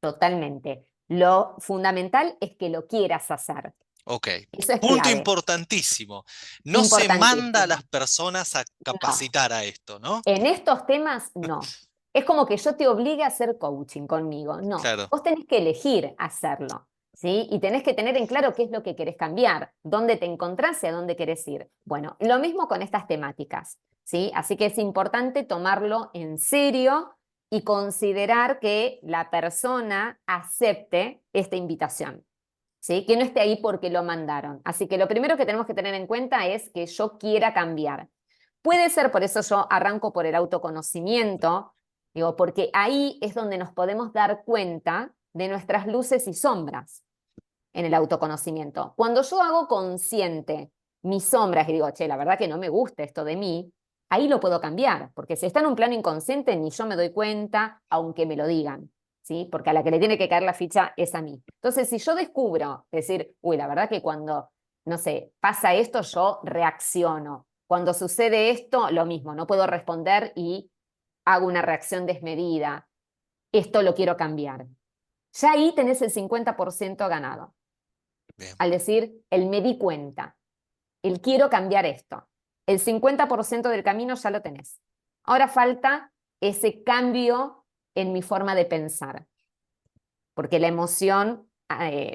Totalmente. Lo fundamental es que lo quieras hacer. Ok. Eso es Punto clave, importantísimo. No se manda a importantísimo. las personas a No, capacitar a esto, ¿no? en estos temas no. Es como que yo te obligue a hacer coaching conmigo. No, Claro, vos tenés que elegir hacerlo, ¿sí? Y tenés que tener en claro qué es lo que querés cambiar, dónde te encontrás y a dónde querés ir. Bueno, lo mismo con estas temáticas, ¿sí? Así que es importante tomarlo en serio y considerar que la persona acepte esta invitación. ¿Sí? Que no esté ahí porque lo mandaron. Así que lo primero que tenemos que tener en cuenta es que yo quiera cambiar. Puede ser, por eso yo arranco por el autoconocimiento, digo, porque ahí es donde nos podemos dar cuenta de nuestras luces y sombras en el autoconocimiento. Cuando yo hago consciente mis sombras y digo, che, la verdad que no me gusta esto de mí, ahí lo puedo cambiar, porque si está en un plano inconsciente ni yo me doy cuenta, aunque me lo digan, ¿sí? Porque a la que le tiene que caer la ficha es a mí. Entonces, si yo descubro, decir, uy, la verdad que cuando, no sé, pasa esto, yo reacciono. Cuando sucede esto, lo mismo, no puedo responder y hago una reacción desmedida. Esto lo quiero cambiar. Ya ahí tenés el 50% ganado. Bien, Al decir, el me di cuenta, el quiero cambiar esto. El 50% del camino ya lo tenés. Ahora falta ese cambio en mi forma de pensar, porque la emoción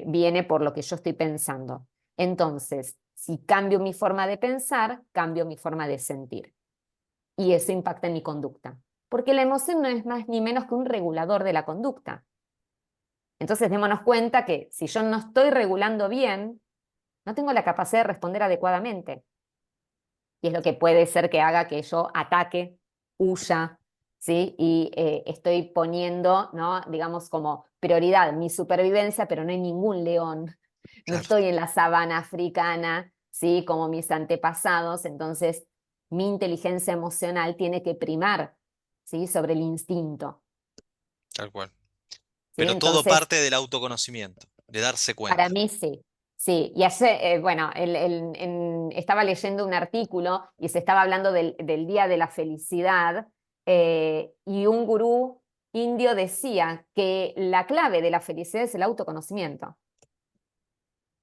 viene por lo que yo estoy pensando. Entonces, si cambio mi forma de pensar, cambio mi forma de sentir. Y eso impacta en mi conducta, porque la emoción no es más ni menos que un regulador de la conducta. Entonces, démonos cuenta que si yo no estoy regulando bien, no tengo la capacidad de responder adecuadamente. Y es lo que puede ser que haga que yo ataque, huya, ¿sí? Y estoy poniendo, ¿no? Digamos, como prioridad mi supervivencia, pero no hay ningún león. No claro, estoy en la sabana africana, ¿sí? Como mis antepasados. Entonces, mi inteligencia emocional tiene que primar, ¿sí? Sobre el instinto, tal cual. ¿sí? Pero todo Entonces, parte del autoconocimiento, de darse para cuenta. mí sí. Sí, y ayer, bueno, estaba leyendo un artículo y se estaba hablando del Día de la Felicidad, y un gurú indio decía que la clave de la felicidad es el autoconocimiento.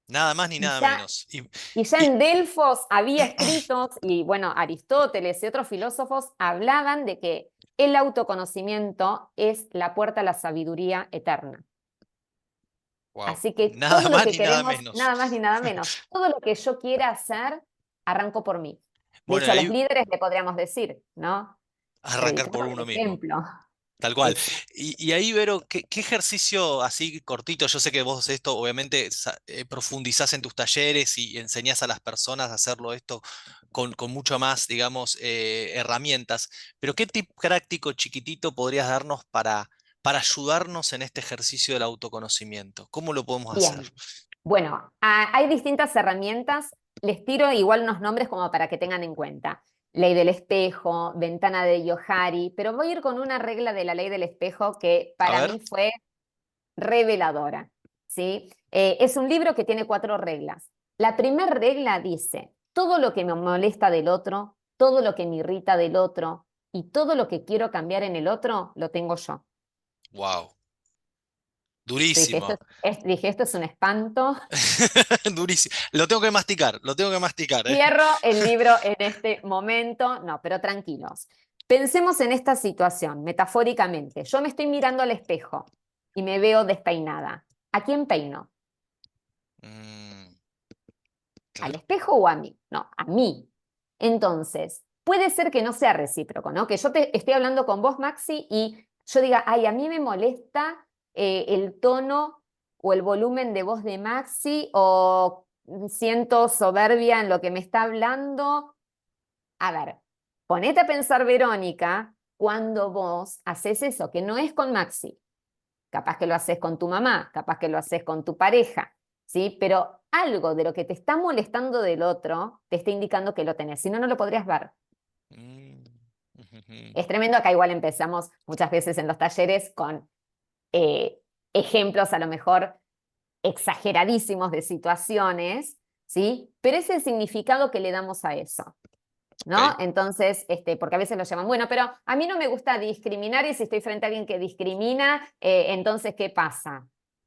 Nada más ni Y nada ya, menos. y ya Y- en Delfos había escritos, y bueno, Aristóteles y otros filósofos hablaban de que el autoconocimiento es la puerta a la sabiduría eterna. wow, Así que nada todo lo más que ni nada queremos, menos. nada más ni nada menos, todo lo que yo quiera hacer, arranco por mí. De Bueno, hecho, y a los ahí líderes le podríamos decir, ¿no? arrancar Predicar por con el uno mismo. ejemplo. Tal cual. Eso. Y ahí, Vero, ¿qué ejercicio así cortito? Yo sé que vos esto obviamente profundizás en tus talleres y enseñás a las personas a hacerlo esto con mucho más, digamos, herramientas, pero ¿qué tip práctico chiquitito podrías darnos para ayudarnos en este ejercicio del autoconocimiento? ¿Cómo lo podemos hacer? Bien. Bueno, hay distintas herramientas. Les tiro igual unos nombres como para que tengan en cuenta. Ley del espejo, ventana de Johari, pero voy a ir con una regla de la ley del espejo que A para ver, mí fue reveladora, ¿sí? Es un libro que tiene 4 reglas. La primera regla dice, todo lo que me molesta del otro, todo lo que me irrita del otro y todo lo que quiero cambiar en el otro, lo tengo yo. wow, Yo dije, durísimo. esto es un espanto. Durísimo. Lo tengo que masticar, lo tengo que masticar, ¿eh? Cierro el libro en este momento. No, pero tranquilos. Pensemos en esta situación, metafóricamente. Yo me estoy mirando al espejo y me veo despeinada. ¿A quién peino? Mm, ¿Al claro. espejo o a mí? No, a mí. Entonces, puede ser que no sea recíproco, ¿no? Que yo te estoy hablando con vos, Maxi, y yo diga, ay, a mí me molesta el tono o el volumen de voz de Maxi, o siento soberbia en lo que me está hablando. A ver, ponete a pensar, Verónica, cuando vos haces eso, que no es con Maxi. Capaz que lo haces con tu mamá, capaz que lo haces con tu pareja, ¿sí? Pero algo de lo que te está molestando del otro te está indicando que lo tenés, si no, no lo podrías ver. Mm, ujujú. Es tremendo, acá igual empezamos muchas veces en los talleres con eh, ejemplos a lo mejor exageradísimos de situaciones, ¿sí? Pero es el significado que le damos a eso. ¿No? Ok. Entonces, porque a veces lo llaman, bueno, pero a mí no me gusta discriminar, y si estoy frente a alguien que discrimina, entonces, ¿qué pasa?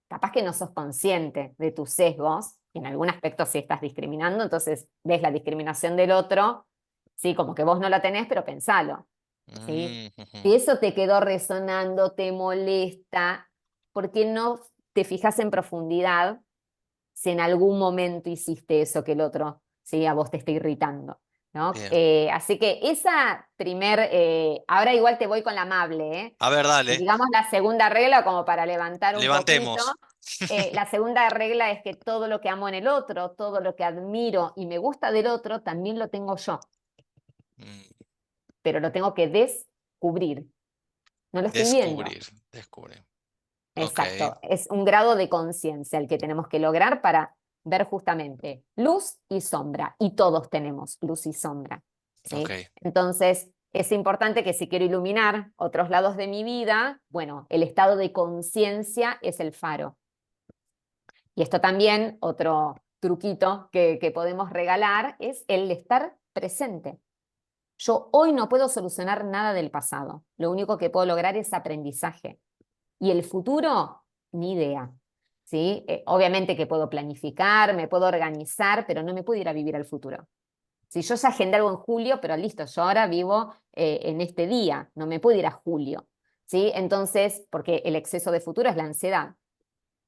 Capaz que no sos consciente de tus sesgos, y en algún aspecto sí estás discriminando, entonces ves la discriminación del otro, sí, como que vos no la tenés, pero pensalo, ¿sí? Mm, Si ujú. eso te quedó resonando, te molesta, ¿por qué no te fijas en profundidad si en algún momento hiciste eso que el otro, ¿sí? A vos te está irritando, ¿no? Bien. Así que esa ahora igual te voy con la amable, ¿eh? A ver, dale. Digamos la segunda regla como para levantar un poquito. Levantemos. La segunda regla es que todo lo que amo en el otro, todo lo que admiro y me gusta del otro, también lo tengo yo, Mm, pero lo tengo que descubrir. No lo estoy viendo. descubrir, descubrir. Ok. Exacto, es un grado de conciencia el que tenemos que lograr para ver justamente luz y sombra, y todos tenemos luz y sombra. ¿sí? Ok, Entonces, es importante que si quiero iluminar otros lados de mi vida, bueno, el estado de conciencia es el faro. Y esto también, otro truquito que podemos regalar, es el estar presente. Yo hoy no puedo solucionar nada del pasado. Lo único que puedo lograr es aprendizaje. Y el futuro, ni idea. ¿Sí? Obviamente que puedo planificar, me puedo organizar, pero no me puedo ir a vivir al futuro. Si yo ya agendé algo en julio, pero listo, yo ahora vivo en este día, no me puedo ir a julio. ¿Sí? Entonces, porque el exceso de futuro es la ansiedad.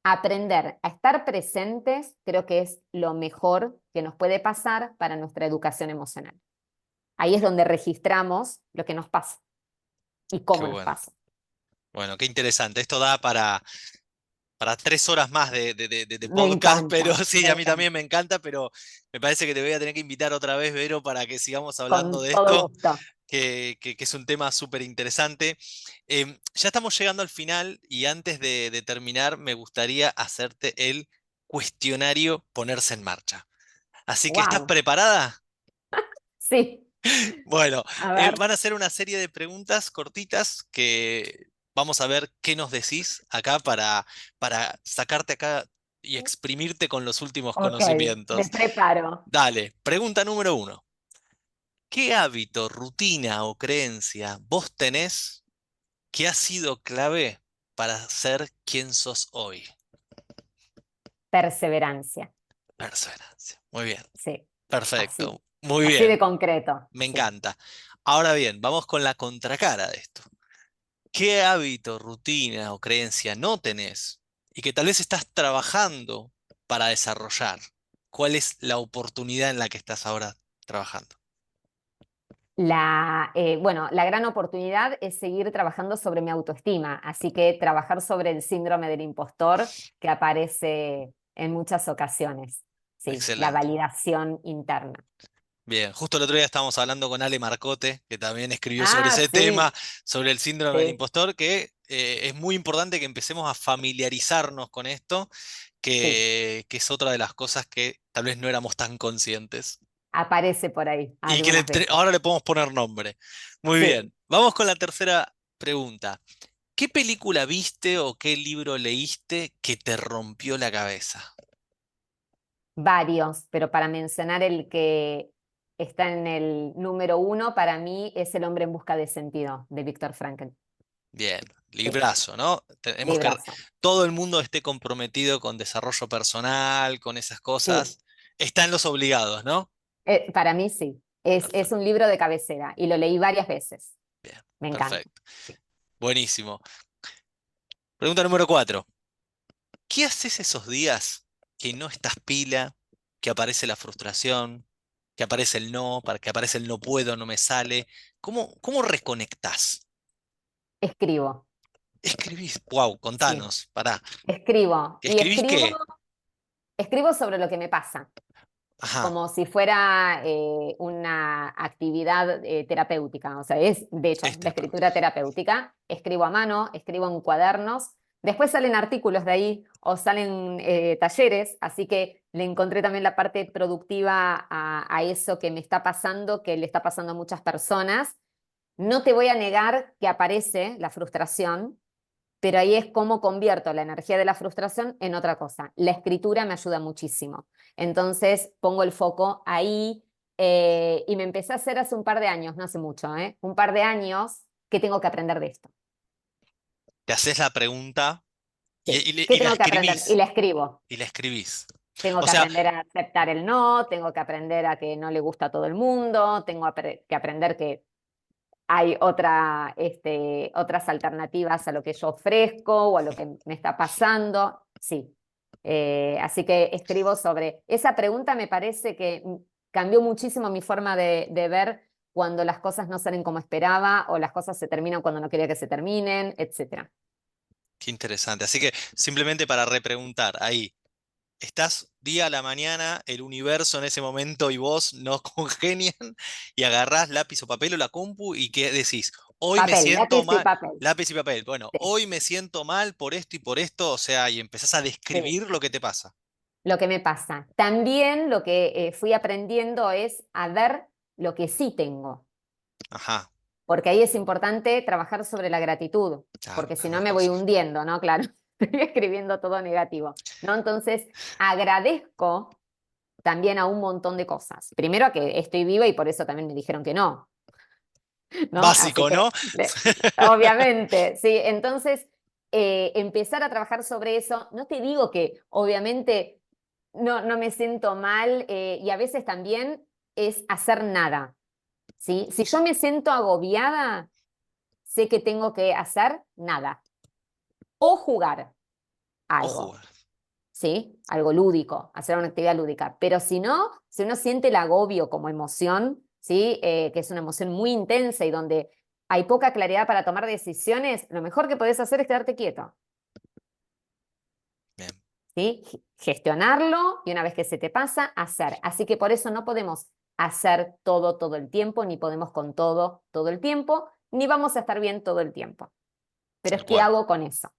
Aprender a estar presentes creo que es lo mejor que nos puede pasar para nuestra educación emocional. Ahí es donde registramos lo que nos pasa y qué cómo nos bueno. pasa. Bueno, qué interesante. Esto da para 3 horas más de Me podcast, pero encanta, sí, me a mí encanta. también me encanta, pero me parece que te voy a tener que invitar otra vez, Vero, para que sigamos hablando Con de todo esto, gusto. que es un tema súper interesante. Ya estamos llegando al final y antes de terminar me gustaría hacerte el cuestionario ponerse en marcha. Así que, ¿estás Wow. preparada? Sí, Bueno, a ver. van a ser una serie de preguntas cortitas que vamos a ver qué nos decís acá para sacarte acá y exprimirte con los últimos Ok, me conocimientos. preparo. Dale, pregunta número 1. ¿Qué hábito, rutina o creencia vos tenés que ha sido clave para ser quien sos hoy? Perseverancia. Perseverancia. Muy bien, Sí, así. perfecto, muy Así de bien, concreto. me Sí. encanta. Ahora bien, vamos con la contracara de esto. ¿Qué hábito, rutina o creencia no tenés y que tal vez estás trabajando para desarrollar? ¿Cuál es la oportunidad en la que estás ahora trabajando? Bueno, la gran oportunidad es seguir trabajando sobre mi autoestima, así que trabajar sobre el síndrome del impostor que aparece en muchas ocasiones. Sí, la Excelente. validación interna. Bien, justo el otro día estábamos hablando con Ale Marcote, que también escribió sobre Ah, ese tema, sí, sobre el síndrome del sí, impostor, que es muy importante que empecemos a familiarizarnos con esto, sí, que es otra de las cosas que tal vez no éramos tan conscientes. aparece por ahí Y que algunas veces. ahora le podemos poner nombre. Muy Sí, bien, vamos con la tercera pregunta. ¿Qué película viste o qué libro leíste que te rompió la cabeza? varios, pero para mencionar el que está en el número uno, para mí es El hombre en busca de sentido, de Viktor Frankl. Bien, Sí, librazo, ¿no? Tenemos que librazo. todo el mundo esté comprometido con desarrollo personal, con esas Sí, cosas. Está en los obligados, ¿no? para mí sí. Es Perfecto, un libro de cabecera y lo leí varias veces. bien, Me encanta. perfecto. Sí. Buenísimo. Pregunta número 4. ¿Qué haces esos días que no estás pila, que aparece la frustración, que aparece el no, para que aparece el no puedo, no me sale? ¿Cómo reconectás? Escribo, Escribís, wow, sí, contanos, pará. escribo. Y ¿Escribís qué? escribo sobre lo que me pasa, Ajá, como si fuera una actividad terapéutica. O sea, es de hecho es la terapéutico. escritura terapéutica. Escribo a mano, escribo en cuadernos. Después salen artículos de ahí o salen talleres, así que le encontré también la parte productiva a eso que me está pasando, que le está pasando a muchas personas. No te voy a negar que aparece la frustración, pero ahí es cómo convierto la energía de la frustración en otra cosa. La escritura me ayuda muchísimo. Entonces pongo el foco ahí y me empecé a hacer hace un par de años, no hace mucho, un par de años que tengo que aprender de esto. Te haces la pregunta Sí. ¿Qué y la tengo que aprender? Y escribís. la escribo. Y la escribís. Tengo O que sea, aprender a aceptar el no, tengo que aprender a que no le gusta a todo el mundo, tengo que aprender que hay otras alternativas a lo que yo ofrezco o a lo que me está pasando. Sí. Así que escribo sobre esa pregunta, me parece que cambió muchísimo mi forma de ver cuando las cosas no salen como esperaba o las cosas se terminan cuando no quería que se terminen, etcétera. qué interesante. Así que simplemente para repreguntar, ahí, estás día a la mañana, el universo en ese momento y vos no congenian y agarrás lápiz o papel o la compu y ¿qué decís? Hoy me Papel, siento lápiz y mal, papel. lápiz y papel. Bueno, Sí, hoy me siento mal por esto y por esto, o sea, y empezás a sí. describir lo que te pasa. Lo que me pasa. También lo que fui aprendiendo es a ver lo que sí tengo. Ajá, Porque ahí es importante trabajar sobre la gratitud, claro, porque las si no dos me voy cosas. hundiendo, ¿no? Claro, estoy escribiendo todo negativo, ¿no? Entonces, agradezco también a un montón de cosas. Primero a que estoy viva y por eso también me dijeron que no, ¿no? Así Básico, que, ¿no? obviamente, sí. Entonces, empezar a trabajar sobre eso, no te digo que obviamente no me siento mal y a veces también es hacer nada, ¿sí? Si yo me siento agobiada, sé que tengo que hacer nada o jugar O algo, jugar. ¿sí? Algo lúdico, hacer una actividad lúdica. Pero si no, si uno siente el agobio como emoción, ¿sí? Que es una emoción muy intensa y donde hay poca claridad para tomar decisiones, lo mejor que podés hacer es quedarte quieto, Bien, ¿sí? Gestionarlo y una vez que se te pasa, hacer. Así que por eso no podemos hacer todo el tiempo, ni podemos con todo el tiempo, ni vamos a estar bien todo el tiempo. Pero es tal qué cual. hago con eso.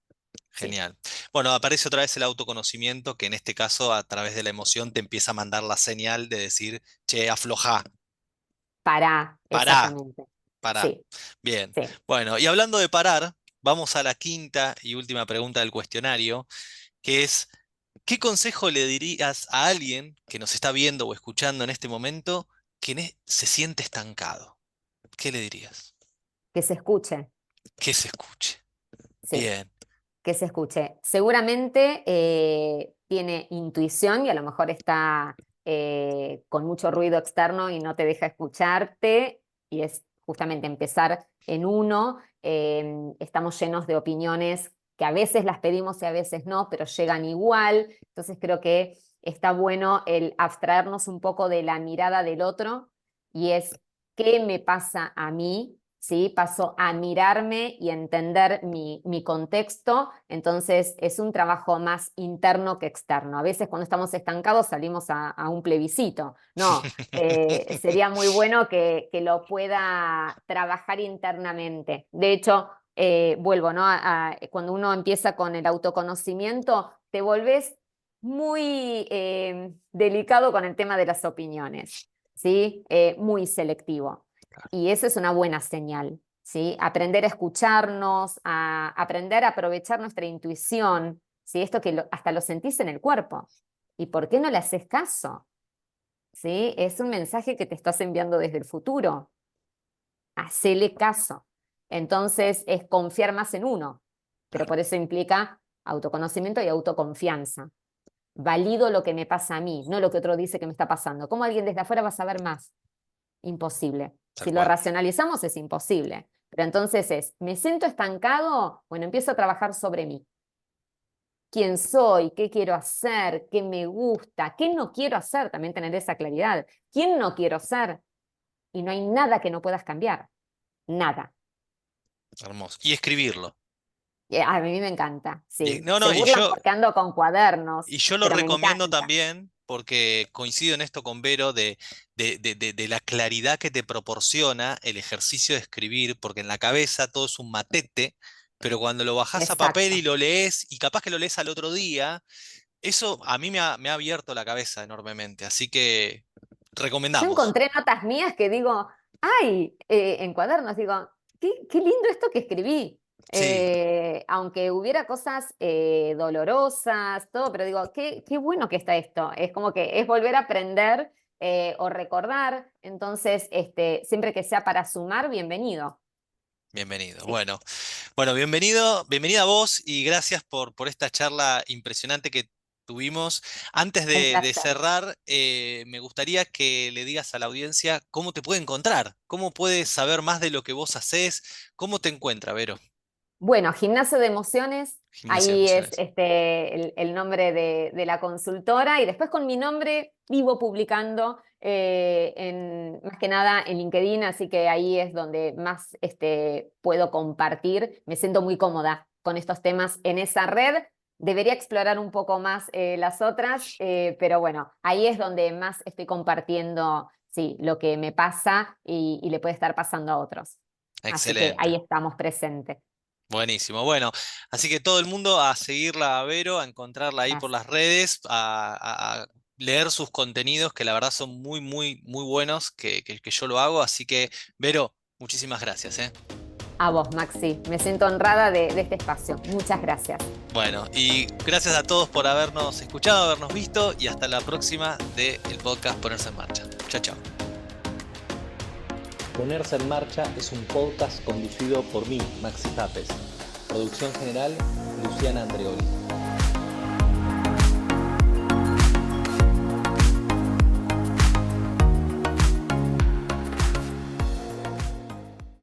Sí. Genial. Bueno, aparece otra vez el autoconocimiento, que en este caso, a través de la emoción, te empieza a mandar la señal de decir, che, aflojá, Para, pará, exactamente. pará. Sí, Bien. sí. Bueno, y hablando de parar, vamos a la quinta y última pregunta del cuestionario, que es, ¿qué consejo le dirías a alguien que nos está viendo o escuchando en este momento que se siente estancado? ¿Qué le dirías? Que se escuche, Que se escuche. sí, Bien. que se escuche. Seguramente tiene intuición y a lo mejor está con mucho ruido externo y no te deja escucharte y es justamente empezar en uno. Estamos llenos de opiniones que a veces las pedimos y a veces no, pero llegan igual. Entonces creo que está bueno el abstraernos un poco de la mirada del otro y es qué me pasa a mí, ¿sí? Paso a mirarme y entender mi contexto, entonces es un trabajo más interno que externo. A veces cuando estamos estancados salimos a un plebiscito, no, sería muy bueno que lo pueda trabajar internamente. De hecho, vuelvo, ¿no? Cuando uno empieza con el autoconocimiento, te volvés muy delicado con el tema de las opiniones, ¿sí? Muy selectivo. Y eso es una buena señal, ¿sí? Aprender a escucharnos, a aprender a aprovechar nuestra intuición, ¿sí? Esto que hasta lo sentís en el cuerpo. ¿Y por qué no le haces caso? ¿Sí? Es un mensaje que te estás enviando desde el futuro. Hacele caso. Entonces es confiar más en uno, pero Claro, por eso implica autoconocimiento y autoconfianza. Valido lo que me pasa a mí, no lo que otro dice que me está pasando. ¿Cómo alguien desde afuera va a saber más? Imposible. tal Si lo cual. racionalizamos es imposible. Pero entonces ¿me siento estancado? Bueno, empiezo a trabajar sobre mí. ¿Quién soy? ¿Qué quiero hacer? ¿Qué me gusta? ¿Qué no quiero hacer? También tener esa claridad. ¿Quién no quiero ser? Y no hay nada que no puedas cambiar. Nada. Hermoso. Y escribirlo. A mí me encanta, sí. No, Se no, burlan porque ando con cuadernos, y yo lo pero me recomiendo encanta. también porque coincido en esto con Vero de la claridad que te proporciona el ejercicio de escribir, porque en la cabeza todo es un matete, pero cuando lo bajás a papel y Exacto. lo lees, y capaz que lo lees al otro día, eso a mí me ha abierto la cabeza enormemente, así que Yo recomendamos. encontré notas mías que digo, ay, en cuadernos, digo, qué lindo esto que escribí. Sí, Aunque hubiera cosas dolorosas, todo, pero digo, qué bueno que está esto. Es como que es volver a aprender o recordar. Entonces, siempre que sea para sumar, bienvenido. bienvenido. Sí, Bueno, bienvenida a vos y gracias por esta charla impresionante que tuvimos. Antes un de placer. cerrar, me gustaría que le digas a la audiencia cómo te puede encontrar, cómo puede saber más de lo que vos hacés, cómo te encuentra, Vero. Bueno, Gimnasio de Emociones, Gimnasia de ahí es emociones. el nombre de la consultora y después con mi nombre vivo publicando más que nada en LinkedIn, así que ahí es donde más puedo compartir. Me siento muy cómoda con estos temas en esa red. Debería explorar un poco más las otras, pero bueno, ahí es donde más estoy compartiendo, sí, lo que me pasa y le puede estar pasando a otros. Así que ahí Excelente. estamos presentes. Buenísimo. Bueno, así que todo el mundo a seguirla a Vero, a encontrarla ahí por Gracias. las redes, leer sus contenidos, que la verdad son muy, muy, muy buenos, que yo lo hago. Así que, Vero, muchísimas gracias, ¿eh? A vos, Maxi, me siento honrada de este espacio. Muchas gracias. Bueno, y gracias a todos por habernos escuchado, habernos visto, y hasta la próxima del podcast Ponerse en Marcha. Chao, chao. Ponerse en Marcha es un podcast conducido por mí, Maxi Tapes. Producción general, Luciana Andreoli.